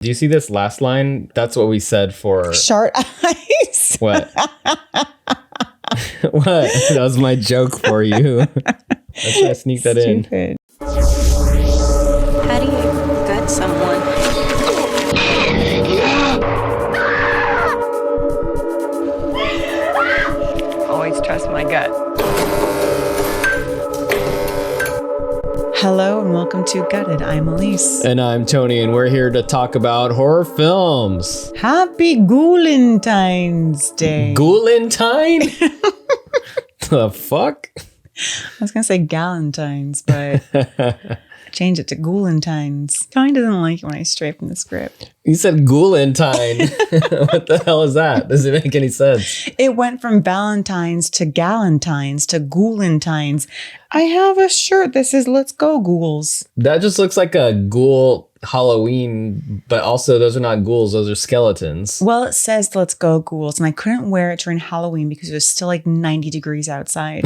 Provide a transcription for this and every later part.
Do you see this last line? That's what we said for... Shark eyes. What? What? That was my joke for you. Let's try to sneak that in. How do you gut someone? Always trust my gut. Hello and welcome to Gutted. I'm Aleece. And I'm Tony, and we're here to talk about horror films. Happy Galentine's Day. Galentine? The fuck? I was going to say Galentine's, but change it to Galentine's. Tony doesn't like it when I stray from the script. You said Galentine. What the hell is that? Does it make any sense? It went from Valentine's to Galentine's to Galentine's. I have a shirt that says, "Let's go, ghouls." That just looks like a ghoul Halloween, but also those are not ghouls, those are skeletons. Well, it says "Let's go, ghouls," and I couldn't wear it during Halloween because it was still like 90 degrees outside.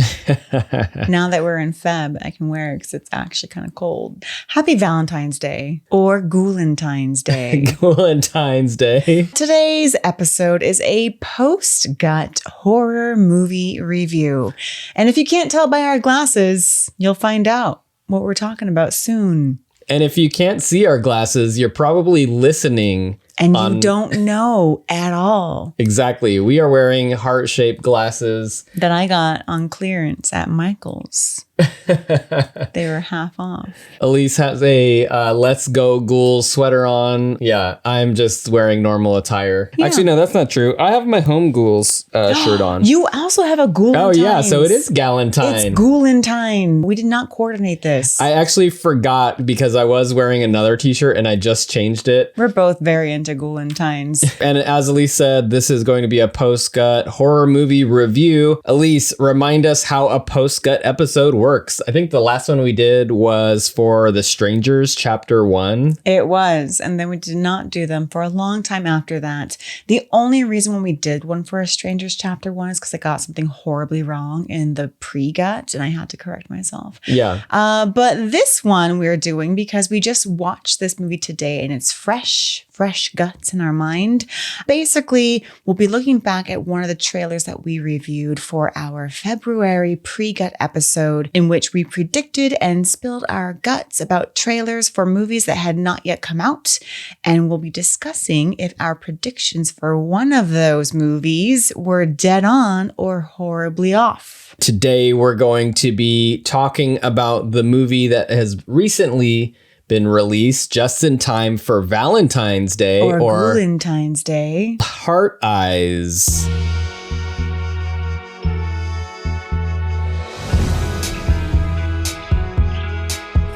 Now that we're in Feb, I can wear it because it's actually kind of cold. Happy Valentine's Day or Galentine's Day. Galentine's Day. Today's episode is a post-gut horror movie review. And if you can't tell by our glasses, you'll find out what we're talking about soon. And if you can't see our glasses, you're probably listening. And you don't know at all. Exactly. We are wearing heart-shaped glasses that I got on clearance at Michael's. They were half off. Aleece has a Let's Go Ghouls sweater on. Yeah, I'm just wearing normal attire. Yeah. Actually, no, that's not true. I have my Home Ghouls shirt on. You also have a Galentine's. Oh, yeah, so it is Galentine. It's Galentine. We did not coordinate this. I actually forgot because I was wearing another t-shirt and I just changed it. We're both very into Galentine's. And as Aleece said, this is going to be a post-gut horror movie review. Aleece, remind us how a post-gut episode works. I think the last one we did was for The Strangers, Chapter 1. It was. And then we did not do them for a long time after that. The only reason when we did one for A Strangers, Chapter 1 is because I got something horribly wrong in the pre-gut and I had to correct myself. Yeah. But this one we're doing because we just watched this movie today and it's fresh guts in our mind. Basically, we'll be looking back at one of the trailers that we reviewed for our February pre-gut episode in which we predicted and spilled our guts about trailers for movies that had not yet come out. And we'll be discussing if our predictions for one of those movies were dead on or horribly off. Today, we're going to be talking about the movie that has recently been released just in time for Valentine's Day or Galentine's Day. Heart Eyes.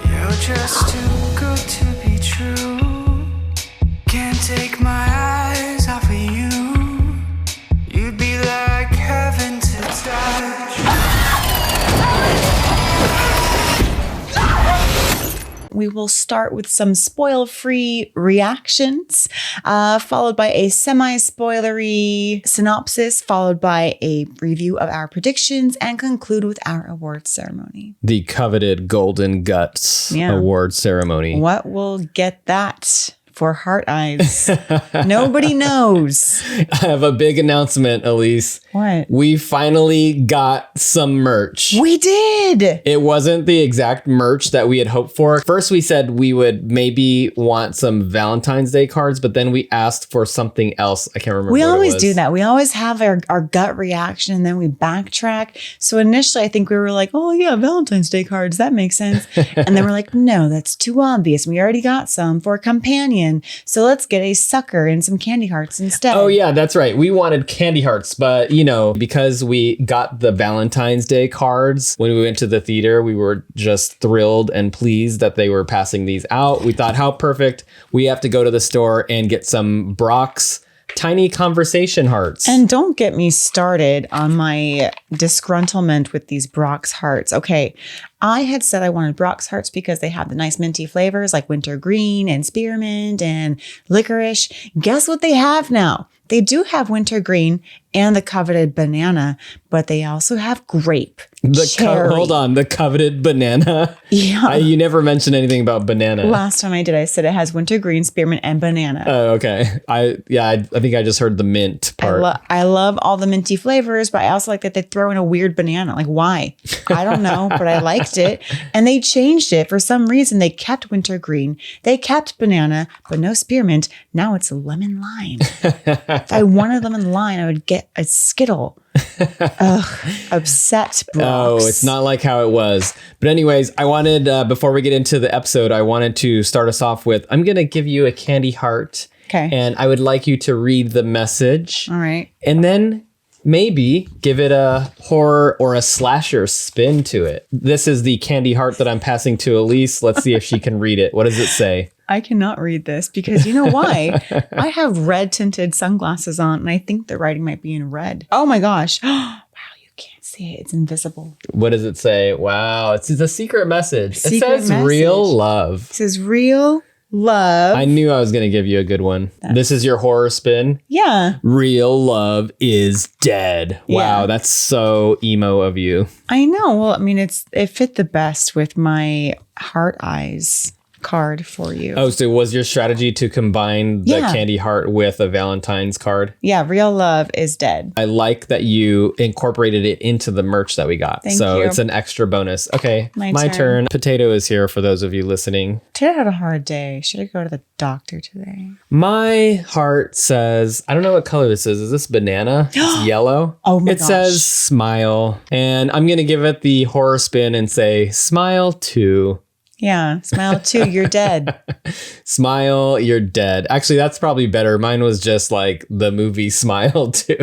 You're just too good to be true. Can't take my eyes off of you. You'd be like heaven to touch. We will start with some spoil-free reactions, followed by a semi-spoilery synopsis, followed by a review of our predictions, and conclude with our award ceremony. The coveted Golden Guts award ceremony. What will get that for Heart Eyes? Nobody knows. I have a big announcement, Aleece. What? We finally got some merch. We did! It wasn't the exact merch that we had hoped for. First, we said we would maybe want some Valentine's Day cards, but then we asked for something else. I can't remember what it was. We always do that. We always have our gut reaction and then we backtrack. So initially, I think we were like, oh yeah, Valentine's Day cards. That makes sense. And then we're like, no, that's too obvious. We already got some for a companion. So let's get a sucker and some candy hearts instead. Oh yeah, that's right. We wanted candy hearts, but you know, because we got the Valentine's Day cards when we went to the theater, we were just thrilled and pleased that they were passing these out. We thought, how perfect. We have to go to the store and get some Brock's tiny conversation hearts. And don't get me started on my disgruntlement with these Brock's hearts. Okay, I had said I wanted Brock's hearts because they have the nice minty flavors like wintergreen and spearmint and licorice. Guess what they have now? They do have wintergreen and the coveted banana, but they also have grape. Cherry. Hold on, the coveted banana. Yeah. You never mentioned anything about banana. Last time I did, I said it has wintergreen, spearmint, and banana. Oh, okay. I think I just heard the mint part. I love all the minty flavors, but I also like that they throw in a weird banana. Like, why? I don't know, but I liked it. And they changed it. For some reason, they kept wintergreen. They kept banana, but no spearmint. Now it's lemon lime. If I wanted lemon lime, I would get a Skittle. Ugh, upset Brox. Oh, it's not like how it was. But anyways, I wanted, before we get into the episode, I wanted to start us off with, I'm going to give you a candy heart. Okay. And I would like you to read the message. All right. And then maybe give it a horror or a slasher spin to it. This is the candy heart that I'm passing to Aleece. Let's see if she can read it. What does it say? I cannot read this because you know why? I have red tinted sunglasses on and I think the writing might be in red. Oh my gosh. Wow, you can't see it. It's invisible. What does it say? Wow, it's a secret message. It Secret says message. real love. It says real love. I knew I was going to give you a good one. This is your horror spin. Yeah. Real love is dead. Yeah. Wow, that's so emo of you. I know. Well, I mean, it fit the best with my heart eyes card for you. Oh, so was your strategy to combine the Yeah. candy heart with a Valentine's card? Yeah, real love is dead. I like that you incorporated it into the merch that we got. Thank so you. it's an extra bonus. Okay, My my turn. turn. Potato is here for those of you listening. Today I had a hard day. Should I go to the doctor today? My heart says, I don't know what color this is. Is this banana? It's yellow. Oh my It gosh. says smile. And I'm going to give it the horror spin and say smile too. Yeah, smile too. You're dead. Smile, you're dead. Actually, that's probably better. Mine was just like the movie Smile too,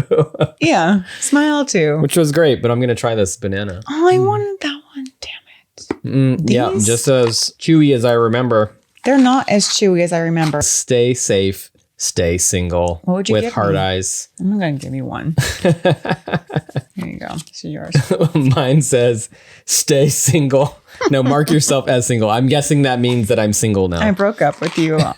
Yeah, smile too. which was great, but I'm going to try this banana. Oh, I wanted that one. Damn it. Yeah, These- just as chewy as I remember. They're not as chewy as I remember. Stay safe, stay single. What would you with give hard me? eyes. I'm not going to give you one. Here you go. This is yours. Mine says stay single. No, mark yourself as single. I'm guessing that means that I'm single now. I broke up with you on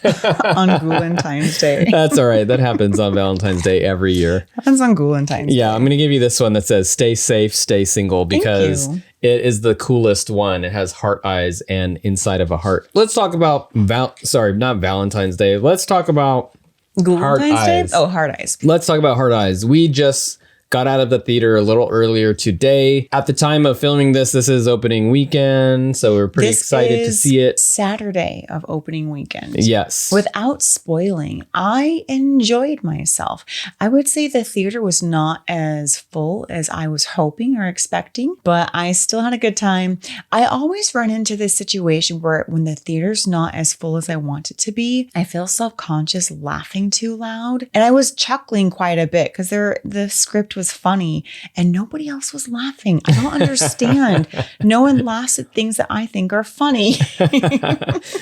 Valentine's Day. That's all right. That happens on Valentine's Day every year. Happens on Valentine's Day. Yeah, I'm going to give you this one that says stay safe, stay single because you. it is the coolest one. It has heart eyes and inside of a heart. Let's talk about not Valentine's Day. Let's talk about heart Valentine's Day? eyes. Oh, hard eyes. Let's talk about heart eyes. We just got out of the theater a little earlier today. At the time of filming this is opening weekend, so we're pretty excited to see it. Saturday of opening weekend. Yes. Without spoiling, I enjoyed myself. I would say the theater was not as full as I was hoping or expecting, but I still had a good time. I always run into this situation where when the theater's not as full as I want it to be, I feel self-conscious laughing too loud. And I was chuckling quite a bit because the script was funny and nobody else was laughing. I don't understand. No one laughs at things that I think are funny.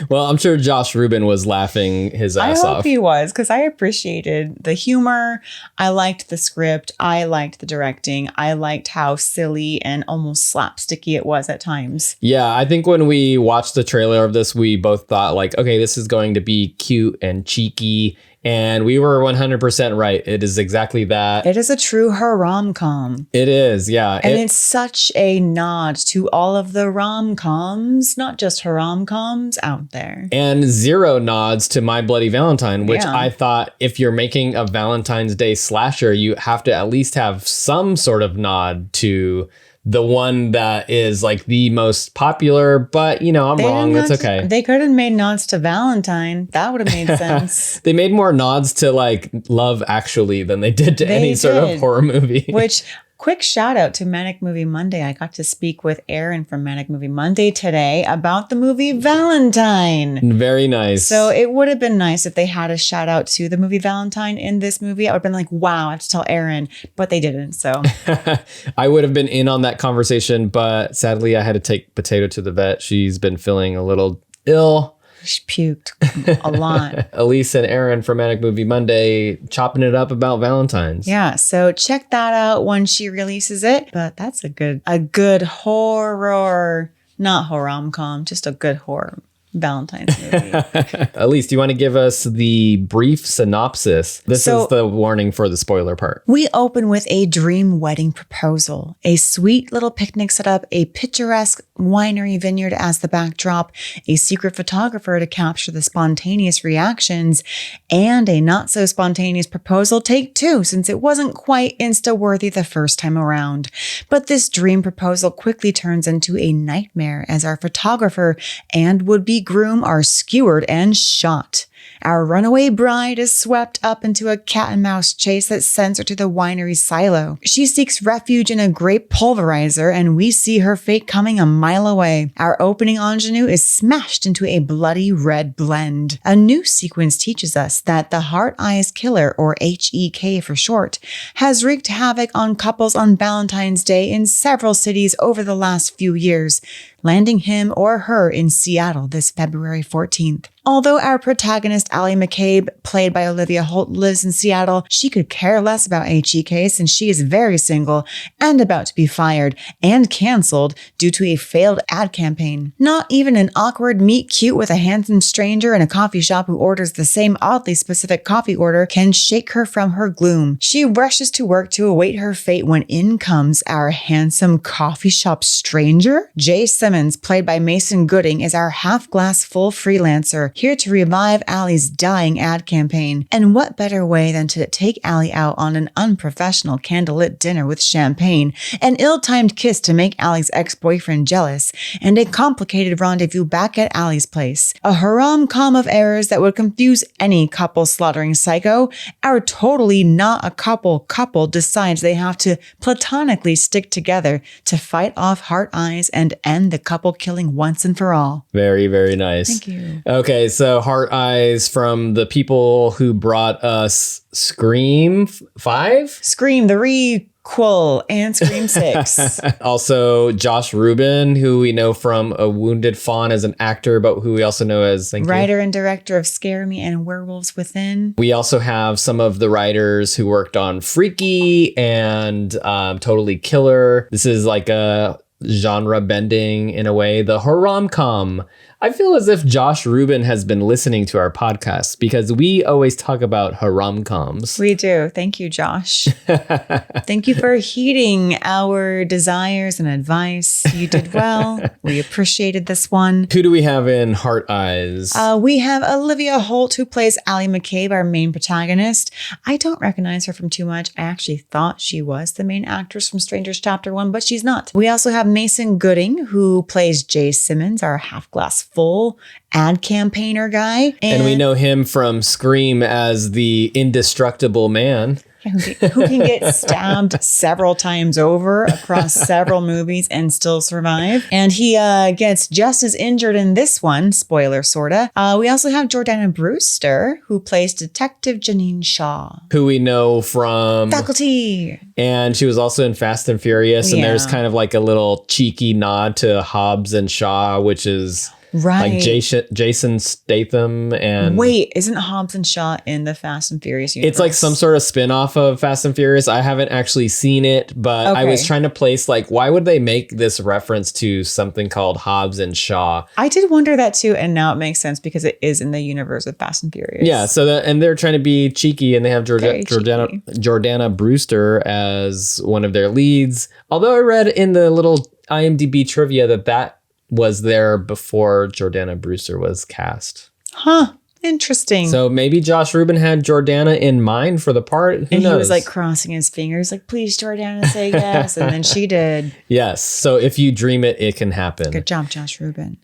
Well, I'm sure Josh Rubin was laughing his I ass hope off. he was because I appreciated the humor. I liked the script. I liked the directing. I liked how silly and almost slapsticky it was at times. Yeah, I think when we watched the trailer of this, we both thought like, okay, this is going to be cute and cheeky. And we were 100% right. It is exactly that. It is a true Hor-rom-com. It is, yeah. And it's such a nod to all of the rom-coms, not just Hor-rom-coms out there. And zero nods to My Bloody Valentine, which Yeah. I thought if you're making a Valentine's Day slasher, you have to at least have some sort of nod to the one that is like the most popular, but I'm wrong. That's okay. They could have made nods to Valentine. That would have made sense. They made more nods to like Love Actually than they did to They any sort of did. horror movie. Which, quick shout out to Manic Movie Monday. I got to speak with Aaron from Manic Movie Monday today about the movie Valentine. Very nice. So it would have been nice if they had a shout out to the movie Valentine in this movie. I would have been like, wow, I have to tell Aaron, but they didn't. So I would have been in on that conversation, but sadly I had to take Potato to the vet. She's been feeling a little ill. she puked a lot. Aleece and Aaron from Manic Movie Monday chopping it up about Valentine's. Yeah, so check that out when she releases it. But that's a good horror, not horror-com, just a good horror Valentine's movie. Aleece, do you want to give us the brief synopsis? This is the warning for the spoiler part. We open with a dream wedding proposal, a sweet little picnic setup, a picturesque winery vineyard as the backdrop, a secret photographer to capture the spontaneous reactions, and a not so spontaneous proposal take two, since it wasn't quite insta-worthy the first time around. But this dream proposal quickly turns into a nightmare as our photographer and would-be groom are skewered and shot. Our runaway bride is swept up into a cat and mouse chase that sends her to the winery silo. She seeks refuge in a grape pulverizer, and we see her fate coming a mile away. Our opening ingenue is smashed into a bloody red blend. A new sequence teaches us that the Heart Eyes Killer, or HEK for short, has wreaked havoc on couples on Valentine's Day in several cities over the last few years, landing him or her in Seattle this February 14th. Although our protagonist, Allie McCabe, played by Olivia Holt, lives in Seattle, she could care less about HEK since she is very single and about to be fired and canceled due to a failed ad campaign. Not even an awkward meet cute with a handsome stranger in a coffee shop who orders the same oddly specific coffee order can shake her from her gloom. She rushes to work to await her fate when in comes our handsome coffee shop stranger. Jay Simmons, played by Mason Gooding, is our half-glass full freelancer, here to revive Allie's dying ad campaign. And what better way than to take Allie out on an unprofessional candlelit dinner with champagne, an ill-timed kiss to make Allie's ex-boyfriend jealous, and a complicated rendezvous back at Allie's place. A Hor-rom-com of errors that would confuse any couple-slaughtering psycho. Our totally not a couple decides they have to platonically stick together to fight off Heart Eyes and end the couple killing once and for all. Very, very nice. Thank you. Okay, so Heart Eyes from the people who brought us Scream 5? Scream, the requel, and Scream 6. Also, Josh Rubin, who we know from A Wounded Fawn as an actor, but who we also know as writer and director of Scare Me and Werewolves Within. We also have some of the writers who worked on Freaky and Totally Killer. This is like a genre bending in a way. The Hor-rom-com. I feel as if Josh Rubin has been listening to our podcast because we always talk about Hor-rom-coms. We do. Thank you, Josh. Thank you for heeding our desires and advice. You did well. We appreciated this one. Who do we have in Heart Eyes? We have Olivia Holt, who plays Allie McCabe, our main protagonist. I don't recognize her from too much. I actually thought she was the main actress from Strangers Chapter 1, but she's not. We also have Mason Gooding, who plays Jay Simmons, our half-glass full ad campaigner guy. And we know him from Scream as the indestructible man. Who can get stabbed several times over across several movies and still survive. And he gets just as injured in this one, spoiler sorta. We also have Jordana Brewster, who plays Detective Janine Shaw. Who we know from Faculty. And she was also in Fast and Furious. And there's kind of like a little cheeky nod to Hobbs and Shaw, which is... Right. Like Jason Statham and... Wait, isn't Hobbs and Shaw in the Fast and Furious universe? It's like some sort of spin-off of Fast and Furious. I haven't actually seen it, but I was trying to place like, why would they make this reference to something called Hobbs and Shaw? I did wonder that too, and now it makes sense because it is in the universe of Fast and Furious. Yeah, so and they're trying to be cheeky, and they have Jordana Brewster as one of their leads. Although I read in the little IMDb trivia that was there before Jordana Brewster was cast. Huh. Interesting. So maybe Josh Rubin had Jordana in mind for the part. Who knows? He was like crossing his fingers, like, please, Jordana, say yes. And then she did. Yes. So if you dream it, it can happen. Good job, Josh Rubin.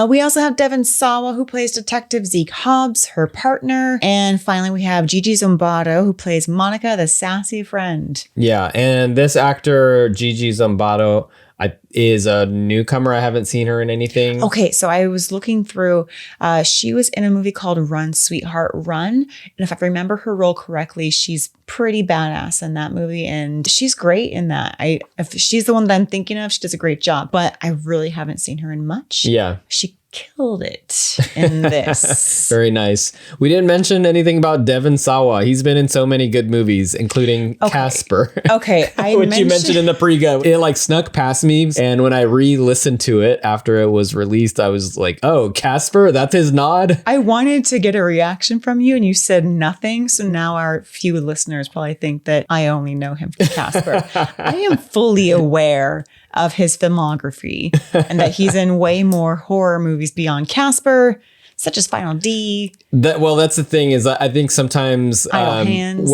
We also have Devon Sawa, who plays Detective Zeke Hobbs, her partner. And finally, we have Gigi Zombato, who plays Monica, the sassy friend. Yeah. And this actor, Gigi Zombato, is a newcomer. I haven't seen her in anything. Okay, so I was looking through. She was in a movie called Run, Sweetheart, Run. And if I remember her role correctly, she's pretty badass in that movie. And she's great in that. If she's the one that I'm thinking of, she does a great job. But I really haven't seen her in much. Yeah. She killed it in this. Very nice. We didn't mention anything about Devon Sawa. He's been in so many good movies, including Casper. Okay, which you mentioned in the pre-go. It like snuck past me, and when I re-listened to it after it was released, I was like, "Oh, Casper, that's his nod." I wanted to get a reaction from you, and you said nothing. So now our few listeners probably think that I only know him from Casper. I am fully aware of his filmography and that he's in way more horror movies beyond Casper, such as Final D. That's the thing is I think sometimes Idle Hands.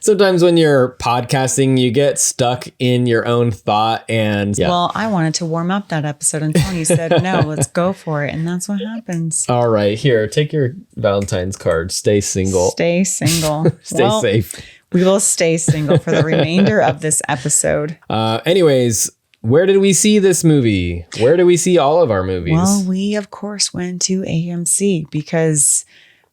Sometimes when you're podcasting, you get stuck in your own thought and Well, I wanted to warm up that episode and Tony said, no, let's go for it. And that's what happens. All right, here, take your Valentine's card. Stay single. Stay single. Stay safe. We will stay single for the remainder of this episode. Anyways, where did we see this movie? Where do we see all of our movies? Well, we, of course, went to AMC because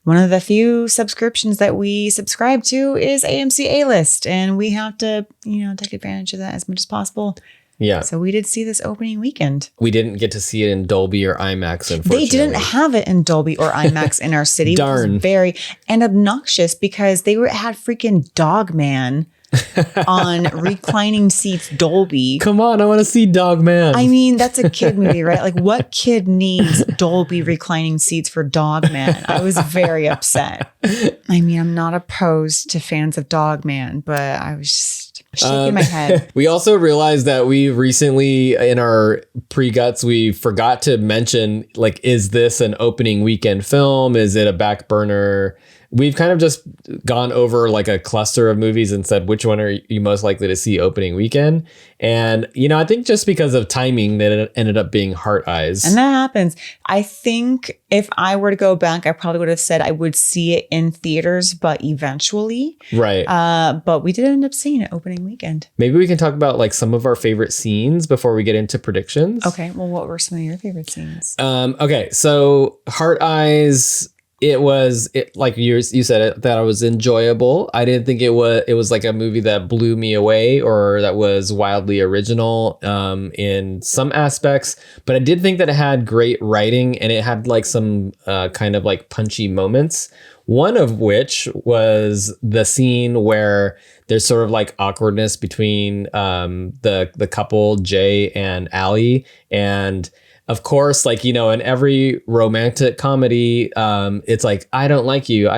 one of the few subscriptions that we subscribe to is AMC A-List. And we have to, take advantage of that as much as possible. Yeah. So we did see this opening weekend. We didn't get to see it in Dolby or IMAX, unfortunately. They didn't have it in Dolby or IMAX in our city. Darn. Which was very obnoxious because they had freaking Dogman on reclining seats Dolby. Come on, I want to see Dogman. I mean, that's a kid movie, right? Like, what kid needs Dolby reclining seats for Dogman? I was very upset. I mean, I'm not opposed to fans of Dogman, but I was just shaking my head. We also realized that we recently, in our pre-guts, we forgot to mention, like, is this an opening weekend film? Is it a back burner? We've kind of just gone over like a cluster of movies and said, which one are you most likely to see opening weekend? And, I think just because of timing that it ended up being Heart Eyes. And that happens. I think if I were to go back, I probably would have said I would see it in theaters, but eventually. Right. But we did end up seeing it opening weekend. Maybe we can talk about like some of our favorite scenes before we get into predictions. Okay. Well, what were some of your favorite scenes? Okay. So Heart Eyes... It was like you said it, that it was enjoyable. I didn't think it was like a movie that blew me away or that was wildly original in some aspects, but I did think that it had great writing and it had like some kind of like punchy moments. One of which was the scene where there's sort of like awkwardness between the couple, Jay and Allie, and of course, like, in every romantic comedy, it's like, I don't like you.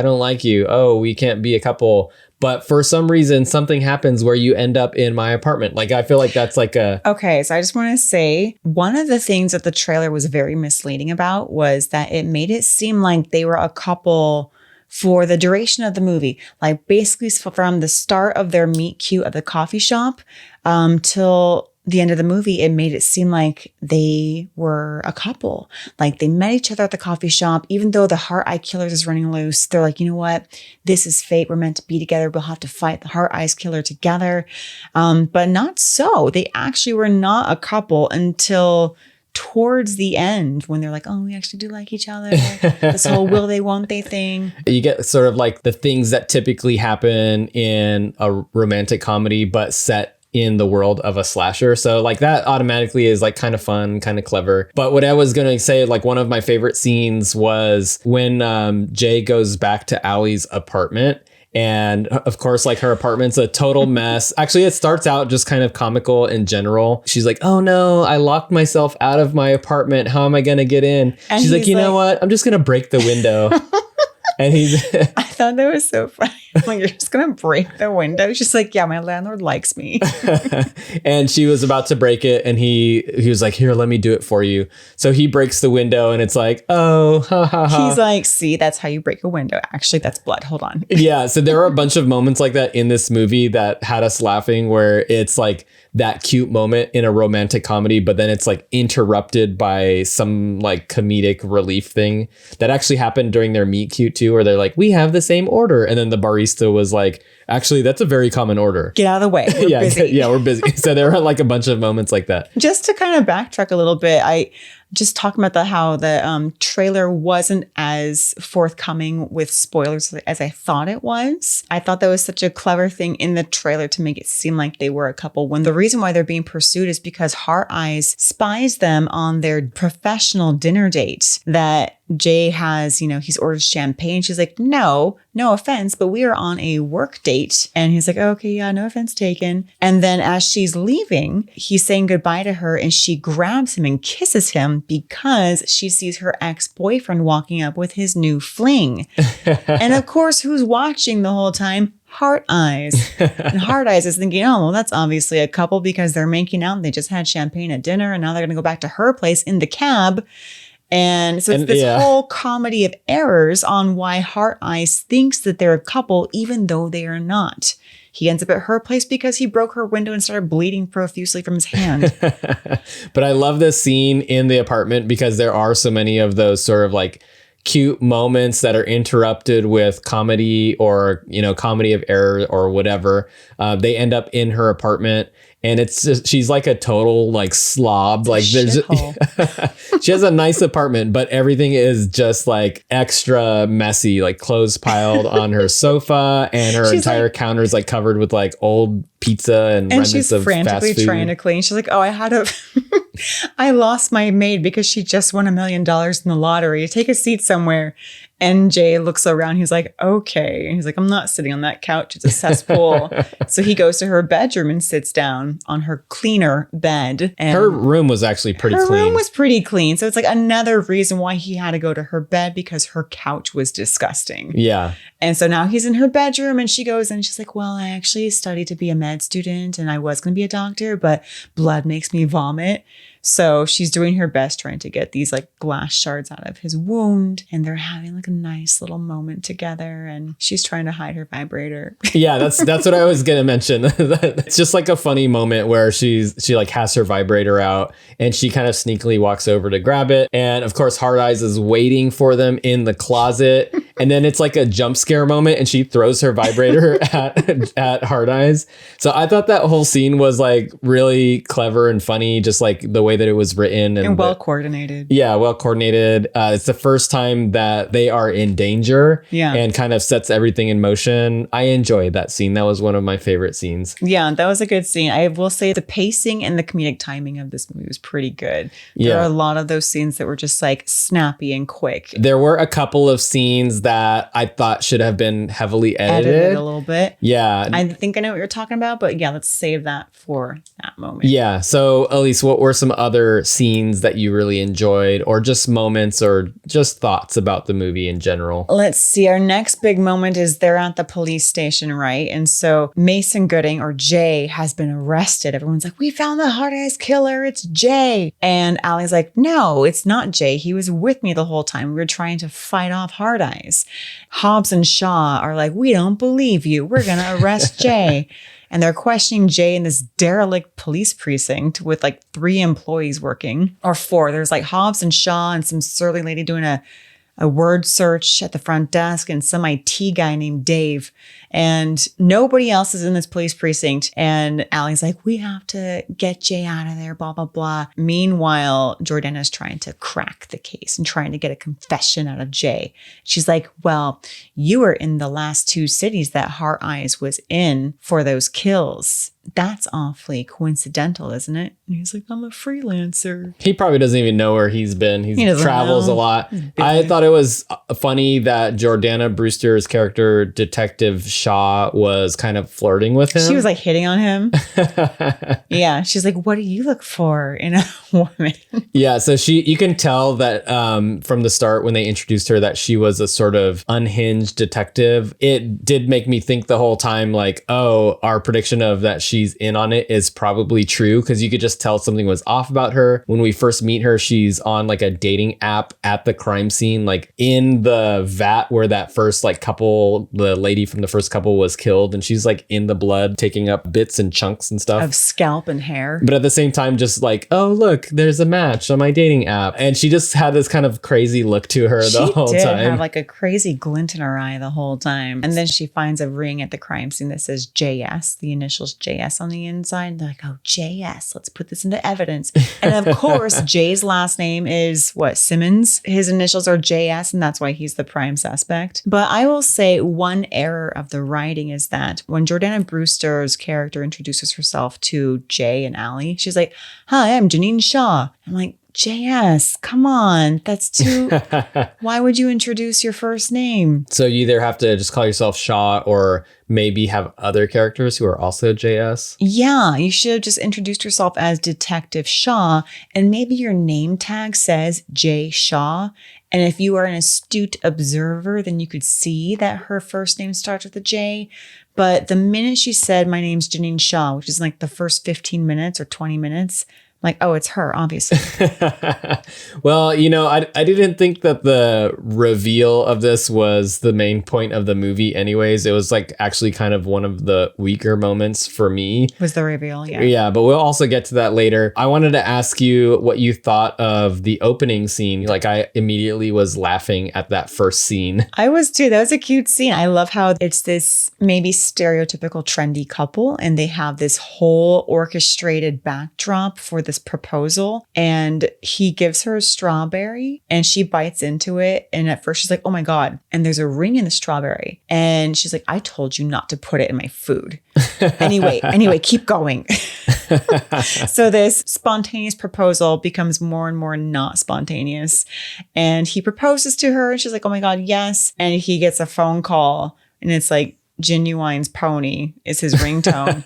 Oh, we can't be a couple. But for some reason, something happens where you end up in my apartment. Like, I feel like that's like a... Okay, so I just want to say, one of the things that the trailer was very misleading about was that it made it seem like they were a couple for the duration of the movie. Like, basically from the start of their meet cute at the coffee shop till the end of the movie, it made it seem like they were a couple. Like, they met each other at the coffee shop. Even though the Heart Eye Killers is running loose, they're like, you know what? This is fate. We're meant to be together. We'll have to fight the Heart Eyes Killer together. But not so. They actually were not a couple until towards the end when they're like, oh, we actually do like each other. This whole will they, won't they thing. You get sort of like the things that typically happen in a romantic comedy, but set in the world of a slasher. So like that automatically is like kind of fun, kind of clever. But what I was going to say, like one of my favorite scenes was when Jay goes back to Allie's apartment. And of course, like her apartment's a total mess. Actually, it starts out just kind of comical in general. She's like, oh no, I locked myself out of my apartment. How am I going to get in? And she's like, you know what? I'm just going to break the window. And I thought that was so funny. Like, you're just going to break the window. She's like, yeah, my landlord likes me. And she was about to break it. And he was like, here, let me do it for you. So he breaks the window and it's like, oh, ha, ha, ha. He's like, see, that's how you break a window. Actually, that's blood. Hold on. Yeah. So there are a bunch of moments like that in this movie that had us laughing, where it's like that cute moment in a romantic comedy, but then it's like interrupted by some like comedic relief thing that actually happened during their meet cute too, where they're like, we have the same order. And then the barista was like, actually, that's a very common order. Get out of the way. We're busy. Yeah, we're busy. So there are like a bunch of moments like that. Just to kind of backtrack a little bit, just talking about how the trailer wasn't as forthcoming with spoilers as I thought it was. I thought that was such a clever thing in the trailer to make it seem like they were a couple, when the reason why they're being pursued is because Heart Eyes spies them on their professional dinner date that Jay has, he's ordered champagne. She's like, no offense, but we are on a work date. And he's like, okay, yeah, no offense taken. And then as she's leaving, he's saying goodbye to her and she grabs him and kisses him because she sees her ex-boyfriend walking up with his new fling. And of course, who's watching the whole time? Heart Eyes. And Heart Eyes is thinking, oh, well, that's obviously a couple because they're making out and they just had champagne at dinner and now they're going to go back to her place in the cab. And so it's this whole comedy of errors on why Heart Eyes thinks that they're a couple, even though they are not. He ends up at her place because he broke her window and started bleeding profusely from his hand. But I love this scene in the apartment because there are so many of those sort of like cute moments that are interrupted with comedy or, comedy of error or whatever. They end up in her apartment. And it's just, she's like a total like slob. Like she has a nice apartment, but everything is just like extra messy, like clothes piled on her sofa and her entire counter is like covered with like old pizza and remnants she's of frantically fast food. Trying to clean. She's like, oh, I lost my maid because she just won $1 million in the lottery. Take a seat somewhere. And Jay looks around. He's like, okay. And he's like, I'm not sitting on that couch. It's a cesspool. So he goes to her bedroom and sits down on her cleaner bed. And her room was actually pretty clean. Her room was pretty clean. So it's like another reason why he had to go to her bed because her couch was disgusting. Yeah. And so now he's in her bedroom and she goes and she's like, well, I actually studied to be a med student and I was going to be a doctor, but blood makes me vomit. So she's doing her best trying to get these like glass shards out of his wound. And they're having like a nice little moment together. And she's trying to hide her vibrator. Yeah, that's what I was going to mention. It's just like a funny moment where she like has her vibrator out and she kind of sneakily walks over to grab it. And of course, Heart Eyes is waiting for them in the closet. And then it's like a jump scare moment and she throws her vibrator at Heart Eyes. So I thought that whole scene was like really clever and funny, just like the way that it was written. And well coordinated. Yeah, well coordinated. It's the first time that they are in danger and kind of sets everything in motion. I enjoyed that scene. That was one of my favorite scenes. Yeah, that was a good scene. I will say the pacing and the comedic timing of this movie was pretty good. There are a lot of those scenes that were just like snappy and quick. There were a couple of scenes that I thought should have been heavily edited a little bit. Yeah. I think I know what you're talking about, but yeah, let's save that for that moment. Yeah. So Aleece, what were some other scenes that you really enjoyed or just moments or just thoughts about the movie in general? Let's see. Our next big moment is they're at the police station, right? And so Mason Gooding or Jay has been arrested. Everyone's like, we found the Heart Eyes killer. It's Jay. And Allie's like, no, it's not Jay. He was with me the whole time. We were trying to fight off Heart Eyes. Hobbs and Shaw are like, we don't believe you. We're going to arrest Jay. And they're questioning Jay in this derelict police precinct with like 3 employees working, or 4. There's like Hobbs and Shaw and some surly lady doing a word search at the front desk and some IT guy named Dave. And nobody else is in this police precinct. And Allie's like, we have to get Jay out of there, blah, blah, blah. Meanwhile, Jordana's trying to crack the case and trying to get a confession out of Jay. She's like, well, you were in the last 2 cities that Heart Eyes was in for those kills. That's awfully coincidental, isn't it? And he's like, I'm a freelancer. He probably doesn't even know where he's been. He travels a lot. I thought it was funny that Jordana Brewster's character, Detective Shaw, was kind of flirting with him. She was like hitting on him. Yeah. She's like, what do you look for in a woman? Yeah. So you can tell that from the start when they introduced her that she was a sort of unhinged detective. It did make me think the whole time like, oh, our prediction of that she's in on it is probably true, because you could just tell something was off about her. When we first meet her, she's on like a dating app at the crime scene, like in the vat where that first like couple, the lady from the first couple was killed, and she's like in the blood, taking up bits and chunks and stuff of scalp and hair. But at the same time, just like, oh, look, there's a match on my dating app. And she just had this kind of crazy look to her the whole time. She did have like a crazy glint in her eye the whole time. And then she finds a ring at the crime scene that says JS, the initials JS. S on the inside. They're like, oh, JS, let's put this into evidence. And of course, Jay's last name is what? Simmons. His initials are JS, and that's why he's the prime suspect. But I will say one error of the writing is that when Jordana Brewster's character introduces herself to Jay and Allie, she's like, hi, I'm Janine Shaw. I'm like, JS, come on. That's too. Why would you introduce your first name? So you either have to just call yourself Shaw or maybe have other characters who are also JS. Yeah, you should have just introduced yourself as Detective Shaw, and maybe your name tag says J. Shaw. And if you are an astute observer, then you could see that her first name starts with a J. But the minute she said, my name's Janine Shaw, which is like the first 15 minutes or 20 minutes, like, oh, it's her, obviously. Well, I didn't think that the reveal of this was the main point of the movie anyways. It was like actually kind of one of the weaker moments for me. Was the reveal, yeah. Yeah, but we'll also get to that later. I wanted to ask you what you thought of the opening scene. Like, I immediately was laughing at that first scene. I was too. That was a cute scene. I love how it's this maybe stereotypical trendy couple, and they have this whole orchestrated backdrop for this proposal, and he gives her a strawberry and she bites into it, and at first she's like, oh my god, and there's a ring in the strawberry, and she's like, I told you not to put it in my food. anyway, keep going. So this spontaneous proposal becomes more and more not spontaneous, and he proposes to her and she's like, oh my god, yes. And he gets a phone call and it's like, Genuine's pony is his ringtone.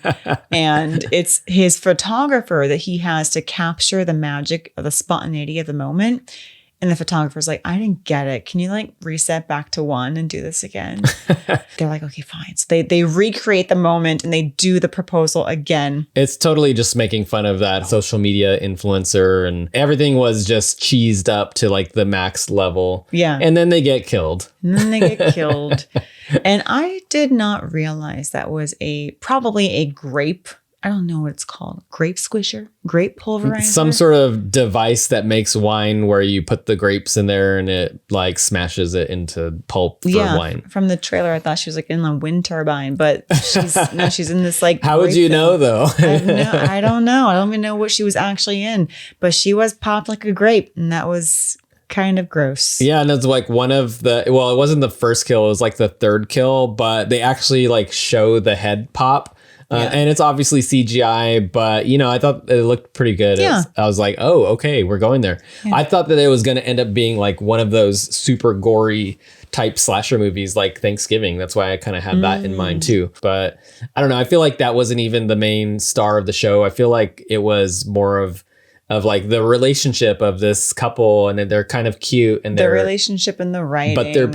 And it's his photographer that he has to capture the magic of the spontaneity of the moment. And the photographer's like, I didn't get it. Can you like reset back to 1 and do this again? They're like, okay, fine. So they recreate the moment and they do the proposal again. It's totally just making fun of that social media influencer, and everything was just cheesed up to like the max level. Yeah. And then they get killed. And I did not realize that was probably a grape. I don't know what it's called. Grape squisher? Grape pulverizer? Some sort of device that makes wine where you put the grapes in there and it like smashes it into pulp for wine. From the trailer, I thought she was like in a wind turbine, but she's in this like. How would you know though? I don't know. I don't even know what she was actually in, but she was popped like a grape, and that was kind of gross. Yeah, and it's like one of the, well, it wasn't the first kill, it was like the third kill, but they actually like show the head pop. And it's obviously CGI, but I thought it looked pretty good. Yeah. I was like, oh, okay, we're going there. Yeah. I thought that it was going to end up being like one of those super gory type slasher movies like Thanksgiving. That's why I kind of had that in mind too. But I don't know. I feel like that wasn't even the main star of the show. I feel like it was more of like the relationship of this couple, and they're kind of cute, and the relationship and the writing, but they're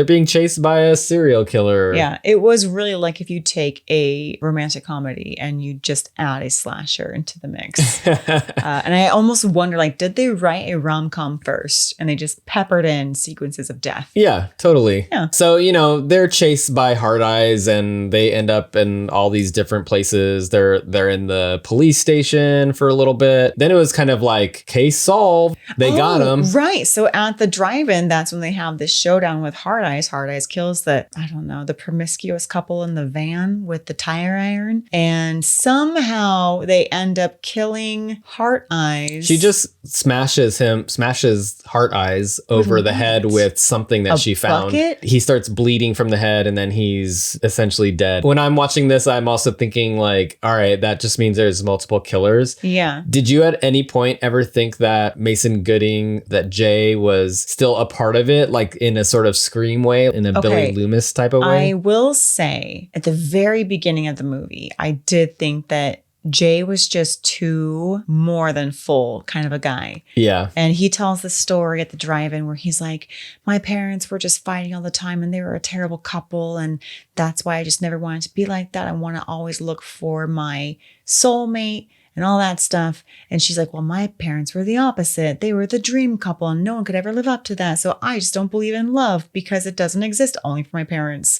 being chased by a serial killer. Yeah, it was really like if you take a romantic comedy and you just add a slasher into the mix. And I almost wonder, like, did they write a rom-com first and they just peppered in sequences of death? Yeah, totally. Yeah. So they're chased by Hard Eyes and they end up in all these different places. They're in the police station for a little bit. Then it was kind of like, case solved. They got him. Right. So at the drive-in, that's when they have this showdown with Hard Eyes. Hard Eyes kills the promiscuous couple in the van with the tire iron. And somehow they end up killing Heart Eyes. She just smashes Heart Eyes over the head with something that she found. Bucket? He starts bleeding from the head and then he's essentially dead. When I'm watching this, I'm also thinking like, all right, that just means there's multiple killers. Yeah. Did you at any point ever think that Mason Gooding, that Jay was still a part of it, like in a sort of Scream way, in a Billy Loomis type of way? I will say at the very beginning of the movie, I did think that Jay was just too more than full kind of a guy. Yeah. And he tells the story at the drive-in where he's like, my parents were just fighting all the time and they were a terrible couple. And that's why I just never wanted to be like that. I want to always look for my soulmate. and all that stuff. And she's like, well, my parents were the opposite. They were the dream couple and no one could ever live up to that. So I just don't believe in love because it doesn't exist, only for my parents.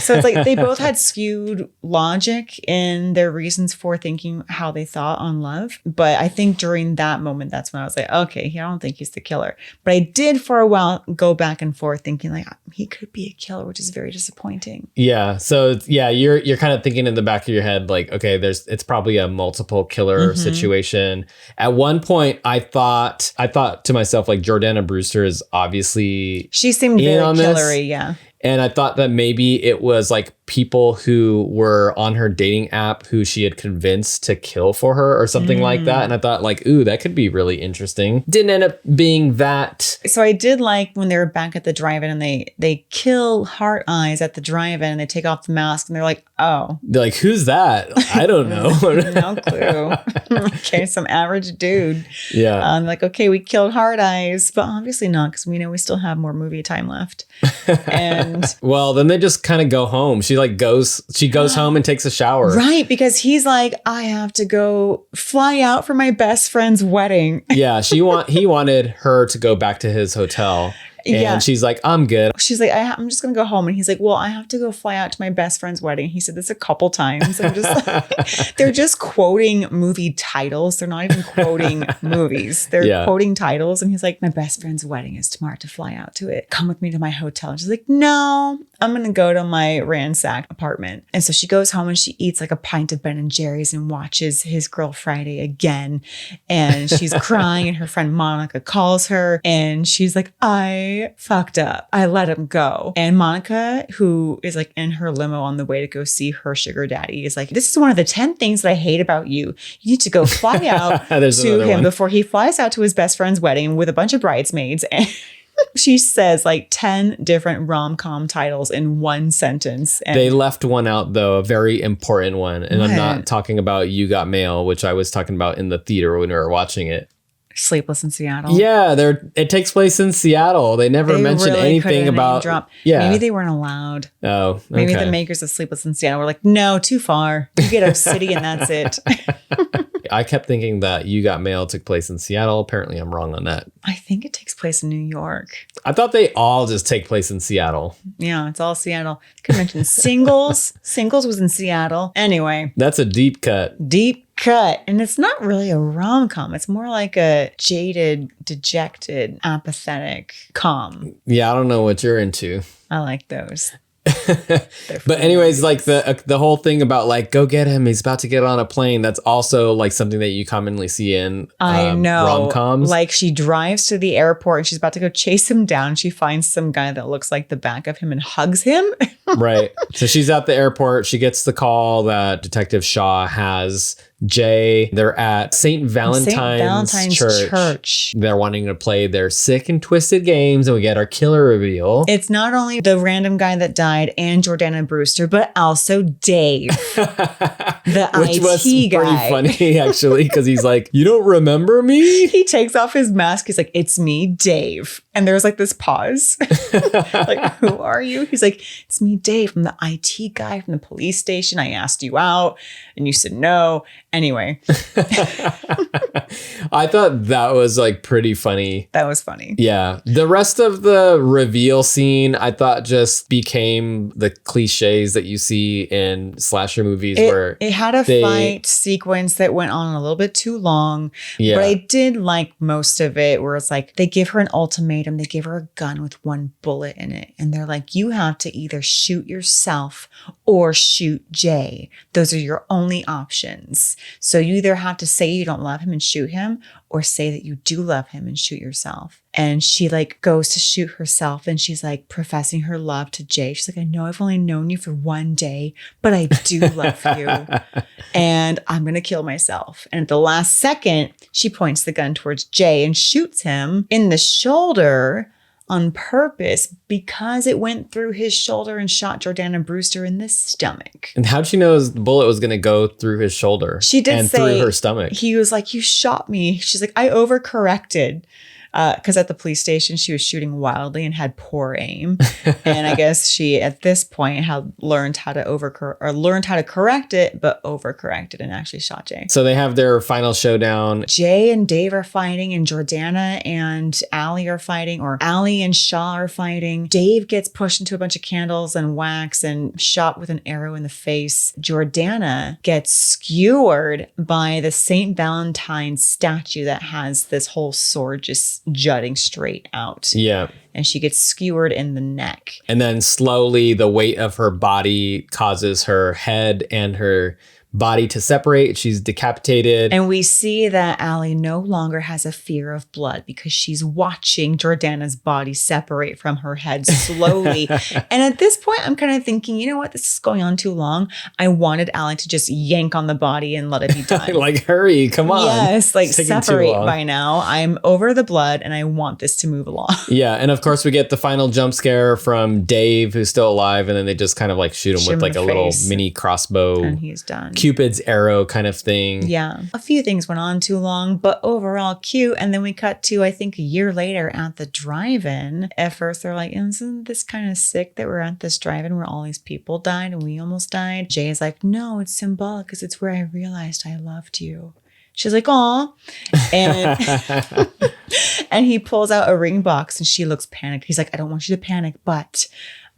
So it's like they both had skewed logic in their reasons for thinking how they thought on love. But I think during that moment, that's when I was like, okay, I don't think he's the killer. But I did for a while go back and forth thinking like he could be a killer, which is very disappointing. Yeah. So yeah, you're kind of thinking in the back of your head, like, okay, it's probably a multiple killer situation. At one point, I thought to myself, like, Jordana Brewster is obviously she seemed very killery, yeah. And I thought that maybe it was like people who were on her dating app who she had convinced to kill for her or something like that. And I thought like, ooh, that could be really interesting. Didn't end up being that. So I did like when they were back at the drive-in and they kill Heart Eyes at the drive-in and they take off the mask and they're like, oh. They're like, who's that? I don't know. No clue. Okay, some average dude. Yeah. Like, okay, we killed Heart Eyes, but obviously not because we know we still have more movie time left. And well, then they just kind of go home. She goes home and takes a shower. Right, because he's like, I have to go fly out for my best friend's wedding. Yeah, he wanted her to go back to his hotel. And she's like, I'm good. She's like, I'm just going to go home. And he's like, well, I have to go fly out to my best friend's wedding. He said this a couple times. I'm just like, they're just quoting movie titles. They're not even quoting movies. They're quoting titles. And he's like, my best friend's wedding is tomorrow to fly out to it. Come with me to my hotel. And she's like, no, I'm going to go to my ransacked apartment. And so she goes home and she eats like a pint of Ben and Jerry's and watches His Girl Friday again. And she's crying and her friend Monica calls her and she's like, I fucked up. I let him go. And Monica, who is like in her limo on the way to go see her sugar daddy, is like, this is one of the 10 things that I hate about you. You need to go fly out to him before he flies out to his best friend's wedding with a bunch of bridesmaids. And she says like 10 different rom-com titles in one sentence. And they left one out, though, a very important one. And I'm not talking about You Got Mail, which I was talking about in the theater when we were watching it. Sleepless in Seattle. Yeah, it takes place in Seattle. They never mention really anything about. Yeah, maybe they weren't allowed. Oh, okay. Maybe the makers of Sleepless in Seattle were like, no, too far. You get a city and that's it. I kept thinking that You Got Mail took place in Seattle. Apparently, I'm wrong on that. I think it takes place in New York. I thought they all just take place in Seattle. Yeah, it's all Seattle. I could mention Singles. Singles was in Seattle. Anyway. That's a deep cut. Deep cut. And it's not really a rom-com. It's more like a jaded, dejected, apathetic com. Yeah, I don't know what you're into. I like those. But anyways, like the whole thing about like, go get him, he's about to get on a plane. That's also like something that you commonly see in rom-coms. Like she drives to the airport and she's about to go chase him down. She finds some guy that looks like the back of him and hugs him. Right. So she's at the airport. She gets the call that Detective Shaw has Jay. They're at St. Valentine's Church. They're wanting to play their sick and twisted games, and we get our killer reveal. It's not only the random guy that died and Jordana Brewster, but also Dave, the Which IT was guy. Pretty funny, actually, because he's like, you don't remember me? He takes off his mask. He's like, it's me, Dave. And there's like this pause. Like, who are you? He's like, it's me, Dave. I'm the IT guy from the police station. I asked you out and you said no. Anyway. I thought that was like pretty funny. That was funny. Yeah. The rest of the reveal scene, I thought just became the cliches that you see in slasher movies where it had a fight sequence that went on a little bit too long. Yeah. But I did like most of it where it's like they give her an ultimatum. They give her a gun with one bullet in it. And they're like, you have to either shoot yourself or shoot Jay. Those are your only options. So you either have to say you don't love him and shoot him or say that you do love him and shoot yourself. And she like goes to shoot herself and she's like professing her love to Jay. She's like, I know I've only known you for one day, but I do love you. And I'm going to kill myself. And at the last second, she points the gun towards Jay and shoots him in the shoulder on purpose because it went through his shoulder and shot Jordana Brewster in the stomach. And how'd she know the bullet was going to go through his shoulder? She did and say through her stomach. He was like, you shot me. She's like, I overcorrected. because at the police station, she was shooting wildly and had poor aim. And I guess she, at this point, had learned how to correct it, but overcorrected and actually shot Jay. So they have their final showdown. Jay and Dave are fighting, and Jordana and Allie are fighting, or Allie and Shaw are fighting. Dave gets pushed into a bunch of candles and wax and shot with an arrow in the face. Jordana gets skewered by the St. Valentine's statue that has this whole sword just jutting straight out. Yeah. And she gets skewered in the neck. And then slowly the weight of her body causes her head and her body to separate. She's decapitated. And we see that Allie no longer has a fear of blood because she's watching Jordana's body separate from her head slowly. And at this point, I'm kind of thinking, you know what? This is going on too long. I wanted Allie to just yank on the body and let it be done. Like, hurry, come on. Yes, like separate by by now. I'm over the blood and I want this to move along. Yeah. And of course, we get the final jump scare from Dave, who's still alive. And then they just kind of like shoot him with like a little mini crossbow. And he's done. Cupid's arrow kind of thing. Yeah. A few things went on too long, but overall cute. And then we cut to, I think, a year later at the drive-in. At first, they're like, isn't this kind of sick that we're at this drive-in where all these people died and we almost died? Jay is like, no, it's symbolic because it's where I realized I loved you. She's like, aw. And, and he pulls out a ring box and she looks panicked. He's like, I don't want you to panic, but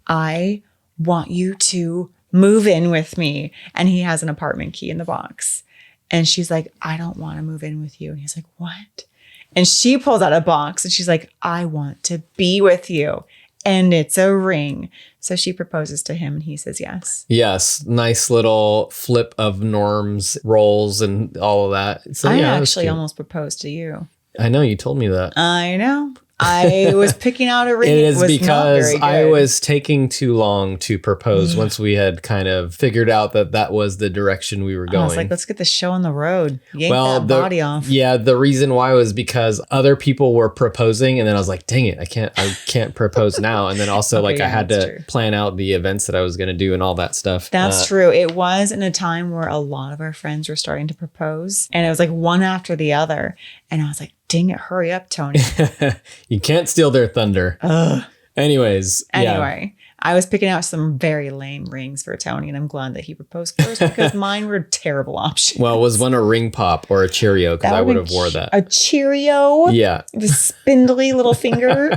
I want you to move in with me. And he has an apartment key in the box. And she's like, I don't want to move in with you. And he's like, what? And she pulls out a box and she's like, I want to be with you. And it's a ring. So she proposes to him and he says yes. Yes. Nice little flip of norms, roles, and all of that. So, I yeah, actually almost proposed to you. I know. You told me that. I know. I was picking out a ring. It is was because not I very good. was taking too long to propose once we had kind of figured out that that was the direction we were going. I was like, let's get the show on the road. Yank that body off. Yeah, the reason why was because other people were proposing, and then I was like, dang it, I can't propose now. And then also Okay, I had to true. plan out the events that I was going to do and all that stuff. That's true. It was in a time where a lot of our friends were starting to propose, and it was like one after the other. And I was like, dang it, hurry up, Tony. You can't steal their thunder. Anyways. Anyway, I was picking out some very lame rings for Tony, and I'm glad that he proposed first because mine were terrible options. Well, was one a ring pop or a Cheerio? Because I would have wore that. A Cheerio? Yeah. The spindly little finger.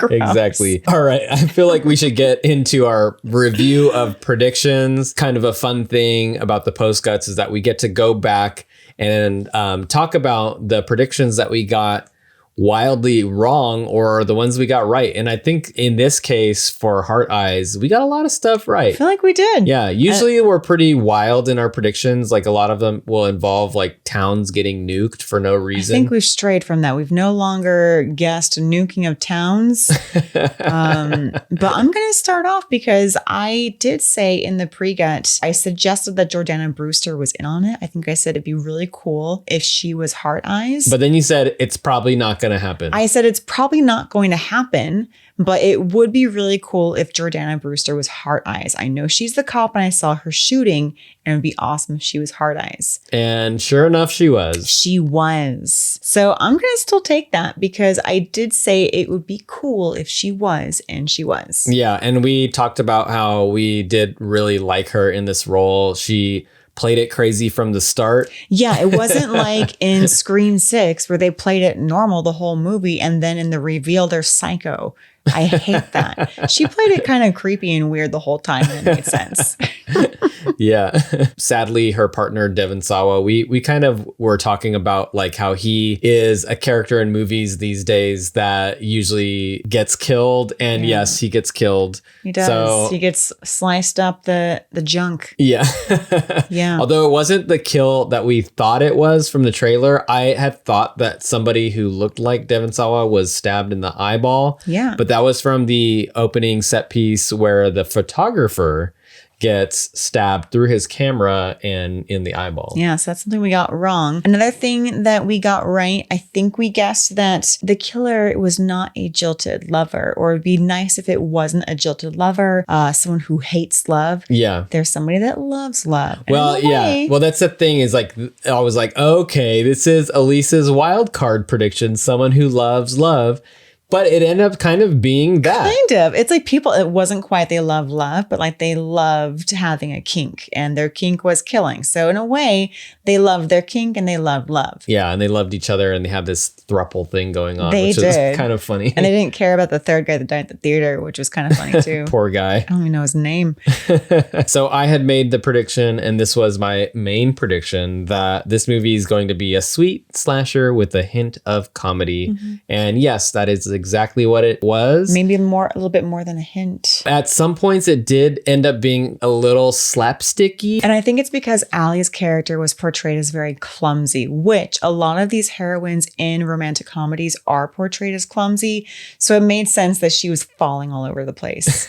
Exactly. All right. I feel like we should get into our review of predictions. Kind of a fun thing about the post cuts is that we get to go back and talk about the predictions that we got wildly wrong or the ones we got right. And I think in this case for Heart Eyes, we got a lot of stuff right. I feel like we did. Yeah. Usually we're pretty wild in our predictions. Like a lot of them will involve like towns getting nuked for no reason. I think we've strayed from that. We've no longer guessed nuking of towns. But I'm going to start off because I did say in the pre-gut, I suggested that Jordana Brewster was in on it. I think I said it'd be really cool if she was Heart Eyes. But then you said it's probably not going to happen. I said it's probably not going to happen, but it would be really cool if Jordana Brewster was Heart Eyes. I know she's the cop and I saw her shooting, and it would be awesome if she was Heart Eyes. And sure enough, she was. She was. So I'm going to still take that because I did say it would be cool if she was, and she was. Yeah. And we talked about how we did really like her in this role. She played it crazy from the start. Yeah, it wasn't like in Scream 6 where they played it normal the whole movie and then in the reveal they're psycho. I hate that. She played it kind of creepy and weird the whole time and it made sense. Yeah. Sadly, her partner, Devon Sawa, we kind of were talking about like how he is a character in movies these days that usually gets killed. And yes, he gets killed. He does. So, he gets sliced up the junk. Yeah. Yeah. Although it wasn't the kill that we thought it was from the trailer, I had thought that somebody who looked like Devon Sawa was stabbed in the eyeball. Yeah. But That was from the opening set piece where the photographer gets stabbed through his camera and in the eyeball. Yeah, so that's something we got wrong. Another thing that we got right, I think we guessed that the killer was not a jilted lover, or it'd be nice if it wasn't a jilted lover, someone who hates love. Yeah. There's somebody that loves love. And Well, in a yeah. way, Well, that's the thing is like, I was like, okay, this is Aleece's wild card prediction, someone who loves love. But it ended up kind of being that. kind of. It's like people, it wasn't quite they love love, but like they loved having a kink, and their kink was killing. So in a way, they loved their kink and they loved love. Yeah, and they loved each other and they had this throuple thing going on, They which did. is kind of funny. And they didn't care about the third guy that died at the theater, which was kind of funny too. Poor guy. I don't even know his name. So I had made the prediction, and this was my main prediction, that this movie is going to be a sweet slasher with a hint of comedy. And yes, that is exactly what it was. Maybe a little bit more than a hint. At some points, it did end up being a little slapsticky. And I think it's because Allie's character was portrayed as very clumsy, which a lot of these heroines in romantic comedies are portrayed as clumsy. So it made sense that she was falling all over the place.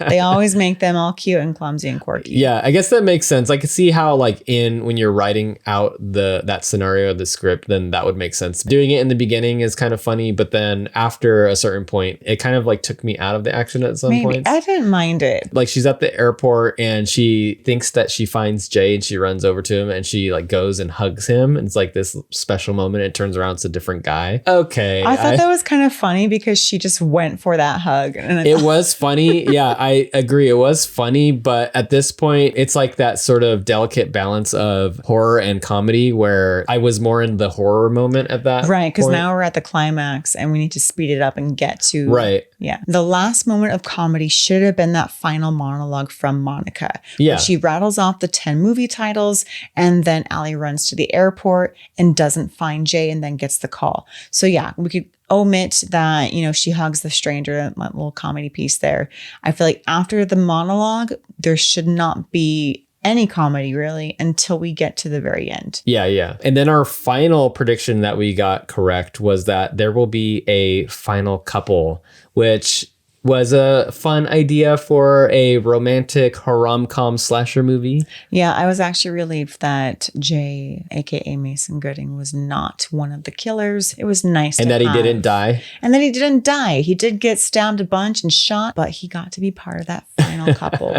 They always make them all cute and clumsy and quirky. Yeah, I guess that makes sense. I could see how, like, when you're writing out that scenario of the script, then that would make sense. Doing it in the beginning is kind of funny, but then after a certain point, it kind of like took me out of the action at some points. I didn't mind it. Like, she's at the airport and she thinks that she finds Jay, and she runs over to him and she like goes and hugs him. And it's like this special moment. It turns around, it's a different guy. Okay. I thought that was kind of funny because she just went for that hug. And It was funny. Yeah, I agree. It was funny. But at this point, it's like that sort of delicate balance of horror and comedy where I was more in the horror moment at that right, because point. now we're at the climax and we need to speed it up and get to Right. Yeah. The last moment of comedy should have been that final monologue from Monica. Yeah. Where she rattles off the 10 movie titles, and then Allie runs to the airport and doesn't find Jay and then gets the call. So yeah, we could omit that, she hugs the stranger, that little comedy piece there. I feel like after the monologue, there should not be any comedy really until we get to the very end. Yeah. And then our final prediction that we got correct was that there will be a final couple, which was a fun idea for a romantic Hor-rom-com slasher movie. Yeah, I was actually relieved that Jay, aka Mason Gooding, was not one of the killers. It was nice And to that he have. didn't die. And that he didn't die. He did get stabbed a bunch and shot, but he got to be part of that final couple.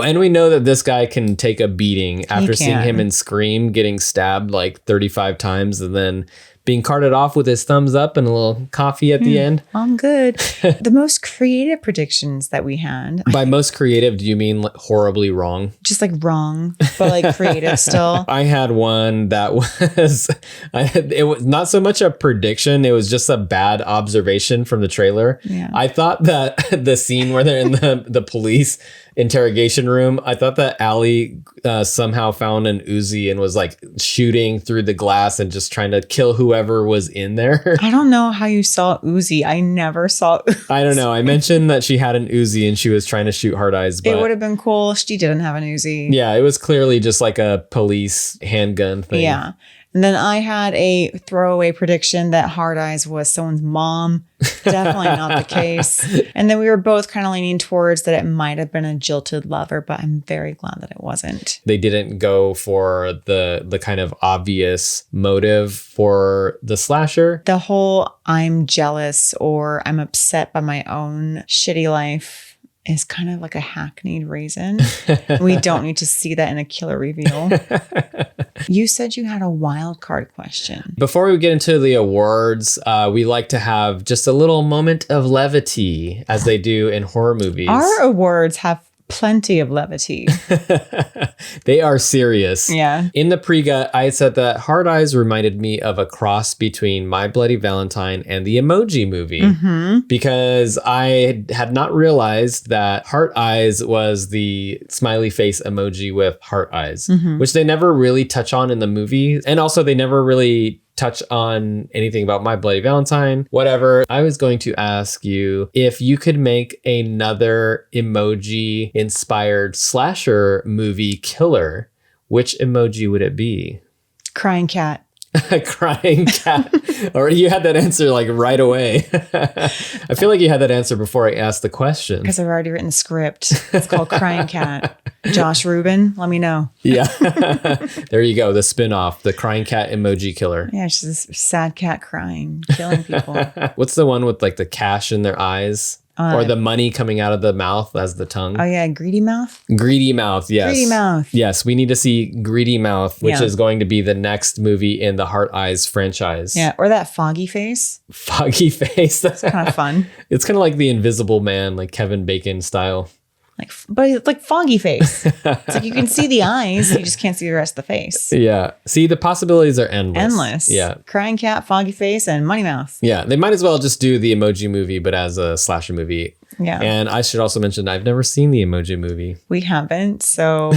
And we know that this guy can take a beating after seeing can. him in Scream getting stabbed like 35 times and then being carted off with his thumbs up and a little coffee at the end. I'm good. The most creative predictions that we had, By most creative, do you mean like horribly wrong? just like wrong, but like creative still. I had one that was, it was not so much a prediction. It was just a bad observation from the trailer. Yeah. I thought that the scene where they're in the police interrogation room, I thought that Allie somehow found an Uzi and was like shooting through the glass and just trying to kill whoever was in there. I don't know how you saw Uzi. I never saw Uzi. I don't know. I mentioned that she had an Uzi and she was trying to shoot hard eyes, but It would have been cool. She didn't have an Uzi. yeah, it was clearly just like a police handgun thing. Yeah. And then I had a throwaway prediction that Hard Eyes was someone's mom. Definitely not the case. And then we were both kind of leaning towards that it might have been a jilted lover, but I'm very glad that it wasn't. They didn't go for the kind of obvious motive for the slasher. The whole I'm jealous or I'm upset by my own shitty life is kind of like a hackneyed reason. We don't need to see that in a killer reveal. You said you had a wild card question. Before we get into the awards, we like to have just a little moment of levity, as they do in horror movies. Our awards have plenty of levity. They are serious. Yeah. In the pre-gut, I said that Hard Eyes reminded me of a cross between My Bloody Valentine and the Emoji Movie. Because I had not realized that Heart Eyes was the smiley face emoji with heart eyes, which they never really touch on in the movie. And also they never really touch on anything about My Bloody Valentine, whatever. I was going to ask you if you could make another emoji inspired slasher movie killer, which emoji would it be? Crying cat. A crying cat. Or you had that answer like right away. I feel like you had that answer before I asked the question. Because I've already written the script. It's called Crying Cat. Josh Rubin, let me know. Yeah. There you go. The spinoff, the crying cat emoji killer. Yeah, it's just this sad cat crying, killing people. What's the one with like the cash in their eyes? Or the money coming out of the mouth as the tongue? Oh, yeah. Greedy Mouth? Greedy Mouth, yes. Greedy Mouth. Yes, we need to see Greedy Mouth, which Yeah. is going to be the next movie in the Heart Eyes franchise. Yeah. Or that Foggy Face. Foggy face. That's Kind of fun. It's kind of like the Invisible Man, like Kevin Bacon style. But it's like Foggy Face. It's like you can see the eyes, you just can't see the rest of the face. Yeah. See, the possibilities are endless. Endless. Yeah. Crying Cat, Foggy Face, and Money Mouth. Yeah. They might as well just do the Emoji Movie, but as a slasher movie. Yeah. And I should also mention I've never seen the Emoji Movie. We haven't. So,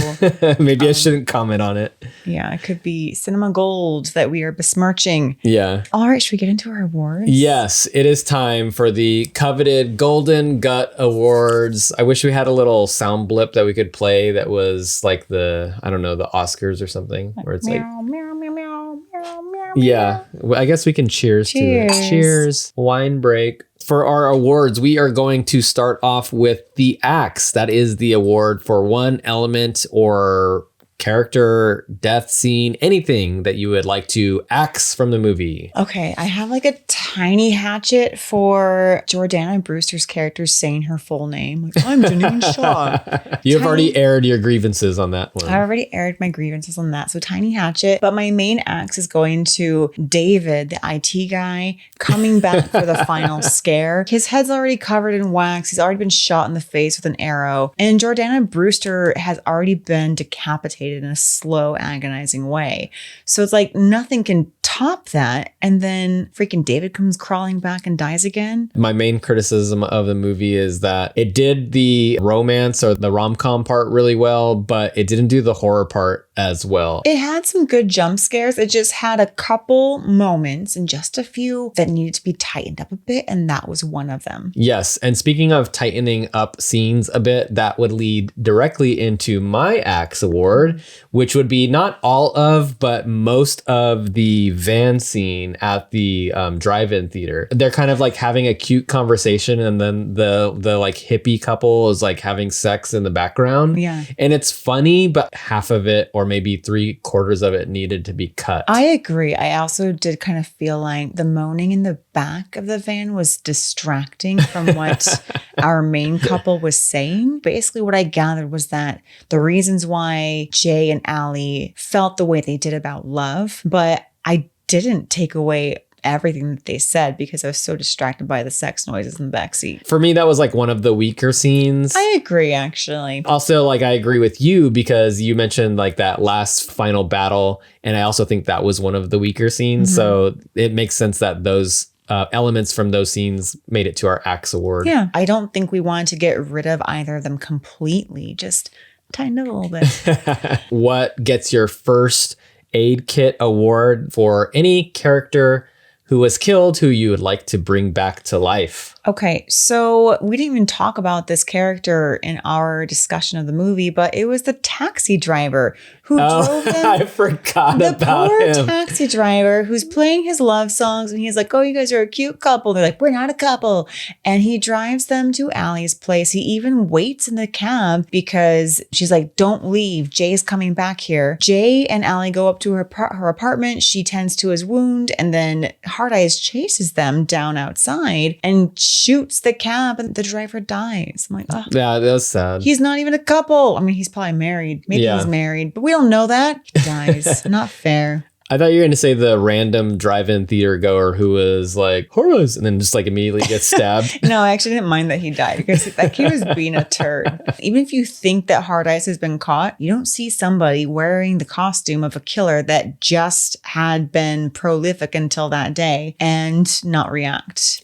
Maybe I shouldn't comment on it. yeah, it could be cinema gold that we are besmirching. Yeah. All right. Should we get into our awards? Yes, it is time for the coveted Golden Gut Awards. I wish we had a little sound blip that we could play that was like the Oscars or something, where it's like, Meow, meow, meow, meow, meow, meow. yeah. Well, I guess we can cheers to it. Cheers. Cheers. Wine break. For our awards, we are going to start off with the Axe. That is the award for one element or character, death scene, anything that you would like to axe from the movie. Okay, I have like a tiny hatchet for Jordana Brewster's character saying her full name. Like, I'm Janine Shaw. You've already aired your grievances on that one. I already aired my grievances on that. So tiny hatchet. But my main axe is going to David, the IT guy, coming back for the final scare. His head's already covered in wax. He's already been shot in the face with an arrow. And Jordana Brewster has already been decapitated in a slow, agonizing way. So it's like nothing can top that. And then freaking David comes crawling back and dies again. My main criticism of the movie is that it did the romance or the rom-com part really well, but it didn't do the horror part as well. It had some good jump scares. It just had a couple moments and just a few that needed to be tightened up a bit. And that was one of them. Yes. And speaking of tightening up scenes a bit, that would lead directly into my Axe Award, which would be not all of, but most of the van scene at the drive-in theater. They're kind of like having a cute conversation, and then the like hippie couple is like having sex in the background. Yeah. And it's funny, but half of it, or maybe 3/4 of it, needed to be cut. I agree. I also did kind of feel like the moaning in the back of the van was distracting from what our main couple was saying. Basically, what I gathered was that the reasons why Jay and Allie felt the way they did about love, but I didn't take away everything that they said because I was so distracted by the sex noises in the backseat. For me, that was like one of the weaker scenes. I agree, actually. Also, like, I agree with you because you mentioned like that last final battle, and I also think that was one of the weaker scenes. So it makes sense that those elements from those scenes made it to our Axe Award. Yeah. I don't think we wanted to get rid of either of them completely. Just tighten it a little bit. What gets your first aid kit award for any character who was killed who you would like to bring back to life? Okay, so we didn't even talk about this character in our discussion of the movie, but it was the taxi driver who drove them. I forgot The about poor him. taxi driver who's playing his love songs, and he's like, oh, you guys are a cute couple. They're like, we're not a couple. And he drives them to Allie's place. He even waits in the cab because she's like, don't leave. Jay's coming back here. Jay and Allie go up to her apartment. She tends to his wound, and then Hard Eyes chases them down outside and shoots the cab, and the driver dies. I'm like, oh. Yeah, that was sad. He's not even a couple. I mean, he's probably married. Maybe Yeah. he's married, but we don't know that. He dies. Not fair. I thought you were going to say the random drive-in theater goer who was like, horrors, and then just like immediately gets stabbed. No, I actually didn't mind that he died because like he was being a turd. Even if you think that Hard Eyes has been caught, you don't see somebody wearing the costume of a killer that just had been prolific until that day and not react.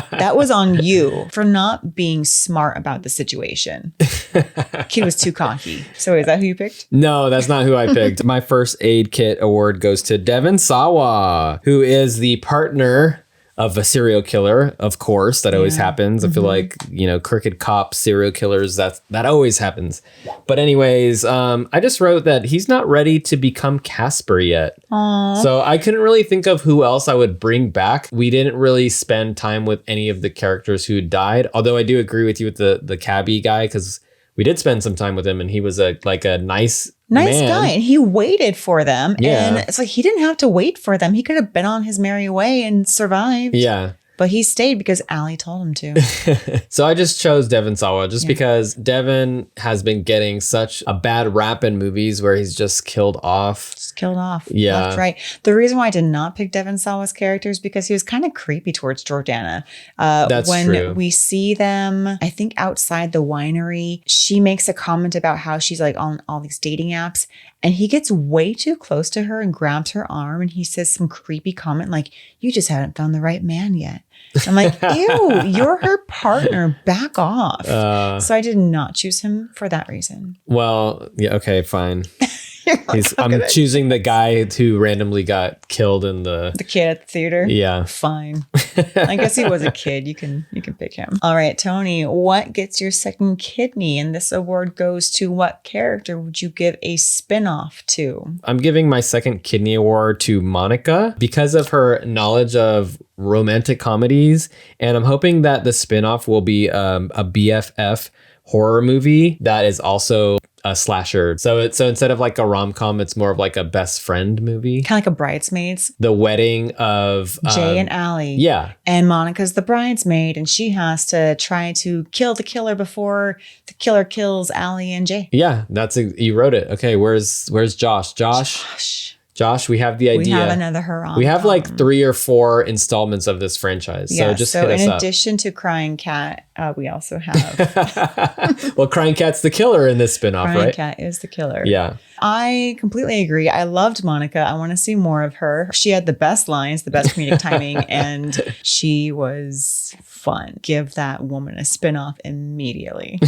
That was on you for not being smart about the situation. Kid was too cocky. So is that who you picked? No, that's not who I picked. My first aid kit award goes to Devon Sawa, who is the partner of a serial killer, of course. That always happens. I feel like, crooked cop serial killers, that always happens. But anyways, I just wrote that he's not ready to become Casper yet. Aww. So I couldn't really think of who else I would bring back. We didn't really spend time with any of the characters who died. Although I do agree with you with the cabbie guy, because we did spend some time with him and he was a nice man. Guy. And he waited for them. Yeah. And it's like he didn't have to wait for them. He could have been on his merry way and survived. Yeah. But he stayed because Allie told him to. So I just chose Devon Sawa just because Devon has been getting such a bad rap in movies where he's just killed off. Just killed off. Yeah. Left, right. The reason why I did not pick Devon Sawa's character is because he was kind of creepy towards Jordana. That's when true. we see them, I think outside the winery, she makes a comment about how she's like on all these dating apps. And he gets way too close to her and grabs her arm. And he says some creepy comment like, you just haven't found the right man yet. I'm like, ew, you're her partner. Back off. So I did not choose him for that reason. Well, yeah, okay, fine. I'm choosing the guy who randomly got killed in the kid at the theater. Yeah. Fine. I guess he was a kid. You can pick him. All right, Tony, what gets your second kidney? And this award goes to what character would you give a spinoff to? I'm giving my second kidney award to Monica because of her knowledge of romantic comedies. And I'm hoping that the spinoff will be a BFF horror movie that is also a slasher. So instead of like a rom-com, it's more of like a best friend movie. Kind of like a Bridesmaids. The wedding of Jay and Allie. Yeah. And Monica's the bridesmaid and she has to try to kill the killer before the killer kills Allie and Jay. Yeah, you wrote it. Okay, where's Josh? Josh, we have the idea. We have another Hor-rom-com. We have like 3 or 4 installments of this franchise. So just hit us in up. addition to Crying Cat, we also have... Well, Crying Cat's the killer in this spinoff, Crying right? Cat is the killer. Yeah. I completely agree. I loved Monica. I want to see more of her. She had the best lines, the best comedic timing, and she was fun. Give that woman a spinoff immediately.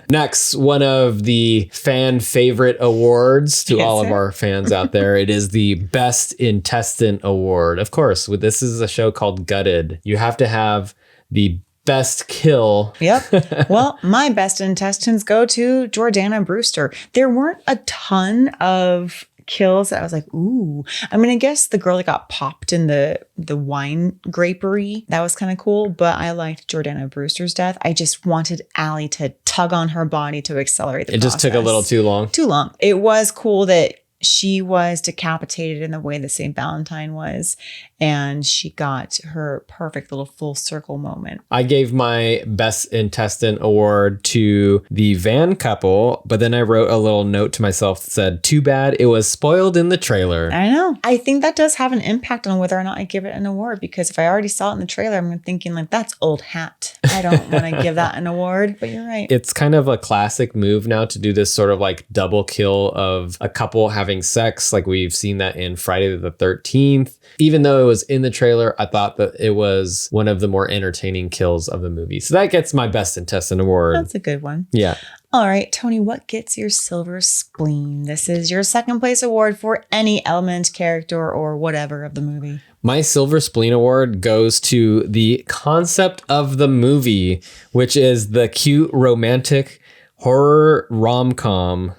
Next, one of the fan favorite awards to all of our fans out there. It is the Best Intestine Award. Of course, this is a show called Gutted. You have to have the best kill. Yep. Well, my best intestines go to Jordana Brewster. There weren't a ton of kills that I was like, ooh. I mean, I guess the girl that got popped in the wine grapery, that was kind of cool, but I liked Jordana Brewster's death. I just wanted Allie to tug on her body to accelerate the process. It just took a little too long. Too long. It was cool that she was decapitated in the way that St. Valentine was, and she got her perfect little full circle moment. I gave my Best Intestine Award to the Van couple, but then I wrote a little note to myself that said, too bad it was spoiled in the trailer. I know. I think that does have an impact on whether or not I give it an award, because if I already saw it in the trailer, I'm thinking like, that's old hat. I don't want to give that an award, but you're right. It's kind of a classic move now to do this sort of like double kill of a couple having sex. Like we've seen that in Friday the 13th. Even though it was in the trailer, I thought that it was one of the more entertaining kills of the movie. So that gets my Best Intestine Award. That's a good one. Yeah. All right, Tony, what gets your silver spleen? This is your second place award for any element, character, or whatever of the movie. My Silver Spleen Award goes to the concept of the movie, which is the cute romantic Hor-rom-com.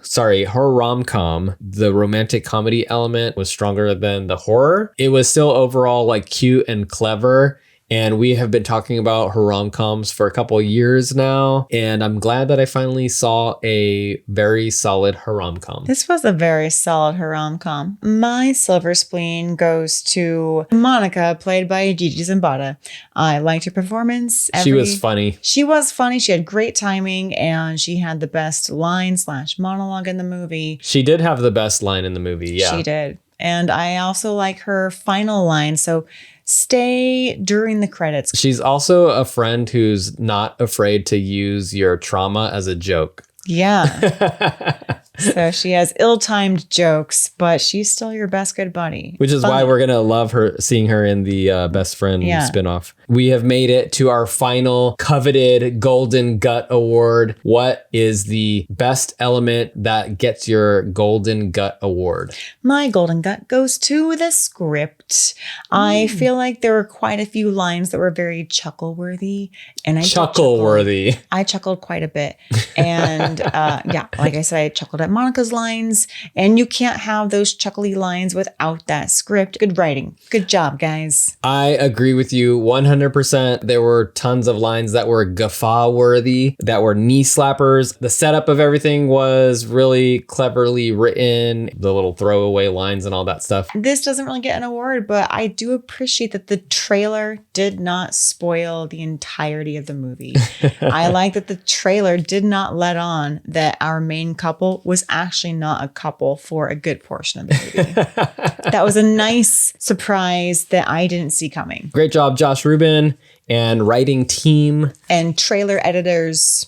The romantic comedy element was stronger than the horror. It was still overall like cute and clever. And we have been talking about Hor-rom-coms for a couple of years now. And I'm glad that I finally saw a very solid Hor-rom-com. This was a very solid Hor-rom-com. My silver spleen goes to Monica, played by Gigi Zambada. I liked her performance. She was funny. She was funny. She had great timing, and she had the best line/monologue in the movie. She did have the best line in the movie, yeah. She did. And I also like her final line. So stay during the credits. She's also a friend who's not afraid to use your trauma as a joke. Yeah. So she has ill-timed jokes, but she's still your best good buddy. Which is why we're going to love her, seeing her in the Best Friend spinoff. We have made it to our final coveted Golden Gut Award. What is the best element that gets your Golden Gut Award? My Golden Gut goes to the script. I feel like there were quite a few lines that were very chuckle-worthy. And I Chuckle-worthy. I chuckled quite a bit. And yeah, like I said, I chuckled at Monica's lines. And you can't have those chuckly lines without that script. Good writing. Good job, guys. I agree with you 100%. There were tons of lines that were guffaw-worthy, that were knee slappers. The setup of everything was really cleverly written. The little throwaway lines and all that stuff. This doesn't really get an award, but I do appreciate that the trailer did not spoil the entirety of the movie. I like that the trailer did not let on that our main couple was actually not a couple for a good portion of the movie. That was a nice surprise that I didn't see coming. Great job, Josh Rubin and writing team. And trailer editors.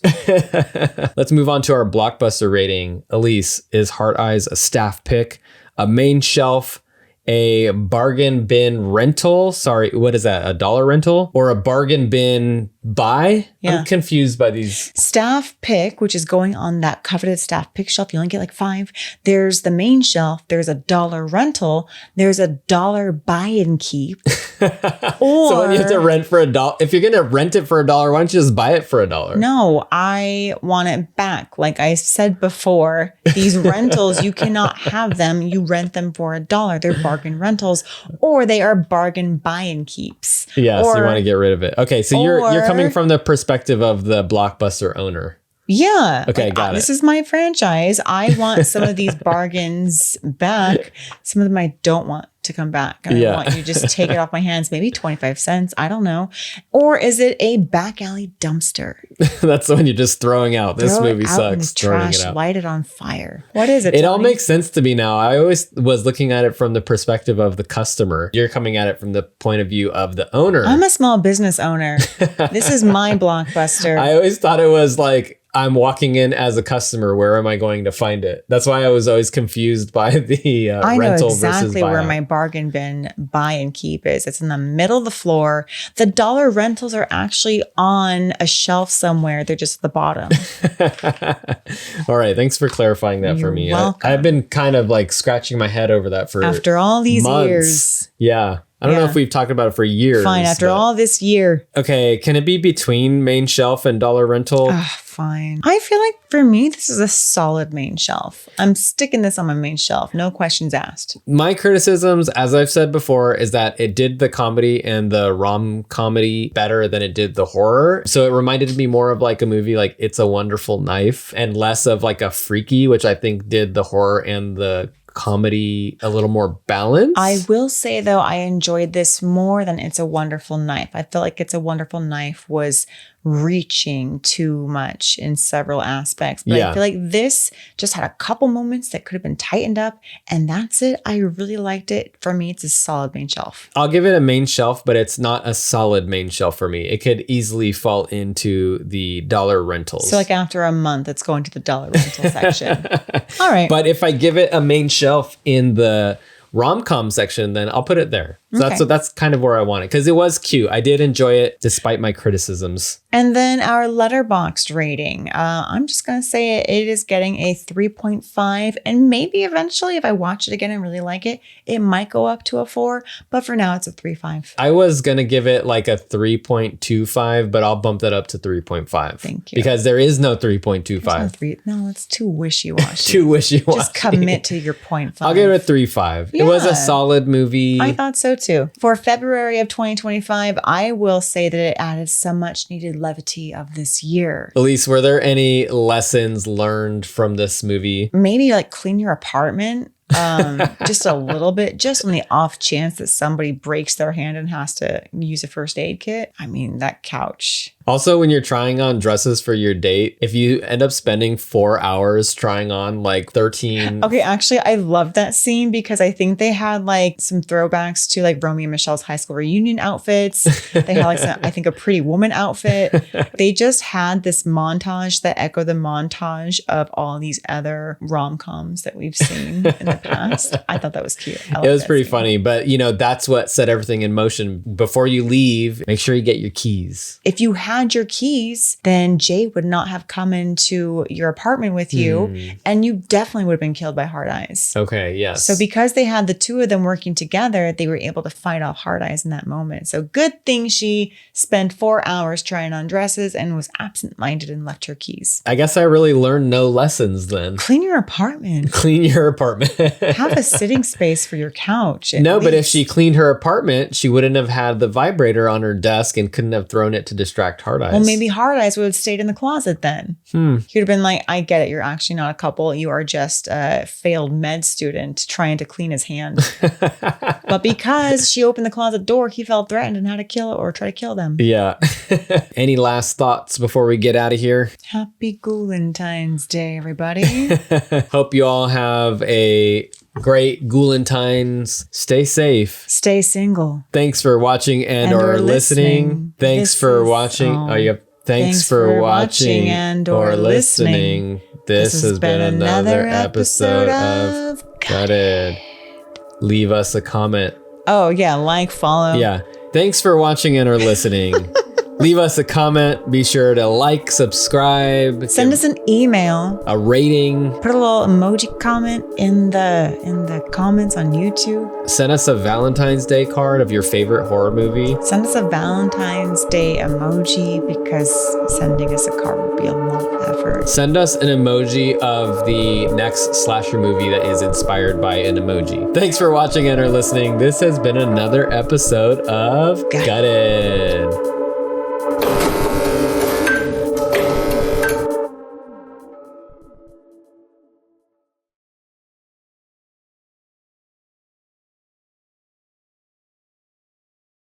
Let's move on to our blockbuster rating. Aleece, is Heart Eyes a staff pick, a main shelf, a bargain bin rental? Sorry, what is that? A dollar rental? Or a bargain bin buy? Yeah. I'm confused by these. Staff pick, which is going on that coveted staff pick shelf. You only get like 5. There's the main shelf. There's a dollar rental. There's a dollar buy and keep. So when you have to rent for $1, if you're going to rent it for $1, why don't you just buy it for $1? No, I want it back. Like I said before, these rentals, you cannot have them. You rent them for $1. They're bargain rentals, or they are bargain buy and keeps. Yeah, or, so you want to get rid of it. Okay, so you're coming from the perspective of the blockbuster owner. Yeah. Okay, like, got it. This is my franchise. I want some of these bargains back. Some of them I don't want to come back. I want you to just take it off my hands. Maybe 25 cents. I don't know. Or is it a back alley dumpster? That's the one you're just throwing out. This Throw it movie out in the sucks. Throwing trash, it out. light it on fire. What is it? It all Tony? makes sense to me now. I always was looking at it from the perspective of the customer. You're coming at it from the point of view of the owner. I'm a small business owner. This is my blockbuster. I always thought it was like, I'm walking in as a customer. Where am I going to find it? That's why I was always confused by the I know rental versus exactly where buyout. my bargain bin buy and keep is. It's in the middle of the floor. The dollar rentals are actually on a shelf somewhere. They're just at the bottom. All right. Thanks for clarifying that for You're me. welcome. I've been kind of like scratching my head over that for After all these months. years. Yeah. I don't know Yeah. if we've talked about it for years. Fine. After but- all this year. Okay. Can it be between main shelf and dollar rental? Fine. I feel like for me, this is a solid main shelf. I'm sticking this on my main shelf. No questions asked. My criticisms, as I've said before, is that it did the comedy and the rom-comedy better than it did the horror. So it reminded me more of like a movie like It's a Wonderful Knife and less of like a Freaky, which I think did the horror and the comedy a little more balanced. I will say though, I enjoyed this more than It's a Wonderful Knife. I feel like It's a Wonderful Knife was reaching too much in several aspects. But I feel like this just had a couple moments that could have been tightened up, and that's it. I really liked it. For me, it's a solid main shelf. I'll give it a main shelf, but it's not a solid main shelf for me. It could easily fall into the dollar rentals. So like after a month, it's going to the dollar rental section. All right. But if I give it a main shelf in the rom-com section, then I'll put it there. So Okay. that's kind of where I want it because it was cute. I did enjoy it despite my criticisms. And then our Letterboxd rating. I'm just going to say it is getting a 3.5. And maybe eventually, if I watch it again and really like it, it might go up to a 4. But for now, it's a 3.5. I was going to give it like a 3.25, but I'll bump that up to 3.5. Thank you. Because there is no There's 3.25. no, it's too wishy-washy. Too wishy-washy. Just commit to your 0.5. I'll give it a 3.5. It was Yeah. a solid movie. I thought so too. For February of 2025, I will say that it added some much needed levity of this year. Aleece, were there any lessons learned from this movie? Maybe like clean your apartment just a little bit, just on the off chance that somebody breaks their hand and has to use a first aid kit. I mean, that couch Also, when you're trying on dresses for your date, if you end up spending 4 hours trying on like 13. Okay, actually, I love that scene because I think they had like some throwbacks to like Romeo and Michelle's high school reunion outfits. They had like I think a Pretty Woman outfit. They just had this montage that echoed the montage of all these other rom-coms that we've seen in the past. I thought that was cute. It was pretty funny, but you know, that's what set everything in motion. Before you leave, make sure you get your keys. If you had your keys, then Jay would not have come into your apartment with you, and you definitely would have been killed by Hard Eyes. Okay, yes. So because they had the two of them working together, they were able to fight off Hard Eyes in that moment. So good thing she spent 4 hours trying on dresses and was absent-minded and left her keys. I guess I really learned no lessons then. Clean your apartment. Clean your apartment. Have a sitting space for your couch. No, but if she cleaned her apartment, she wouldn't have had the vibrator on her desk and couldn't have thrown it to distract Hard Eyes. Well, maybe Hard Eyes would have stayed in the closet then. He would have been like, I get it. You're actually not a couple. You are just a failed med student trying to clean his hand. But because she opened the closet door, he felt threatened and had to kill or try to kill them. Yeah. Any last thoughts before we get out of here? Happy Valentine's Day, everybody. Hope you all have a great Valentine's. Stay safe. Stay single. Thanks for watching and or listening. Thanks for watching. Thanks for watching and or listening. This has been another episode of Gutted. Leave us a comment. Oh, yeah. Like, follow. Yeah. Thanks for watching and or listening. Leave us a comment. Be sure to like, subscribe. Send us an email. A rating. Put a little emoji comment in the comments on YouTube. Send us a Valentine's Day card of your favorite horror movie. Send us a Valentine's Day emoji because sending us a card would be a lot of effort. Send us an emoji of the next slasher movie that is inspired by an emoji. Thanks for watching and or listening. This has been another episode of Gutted.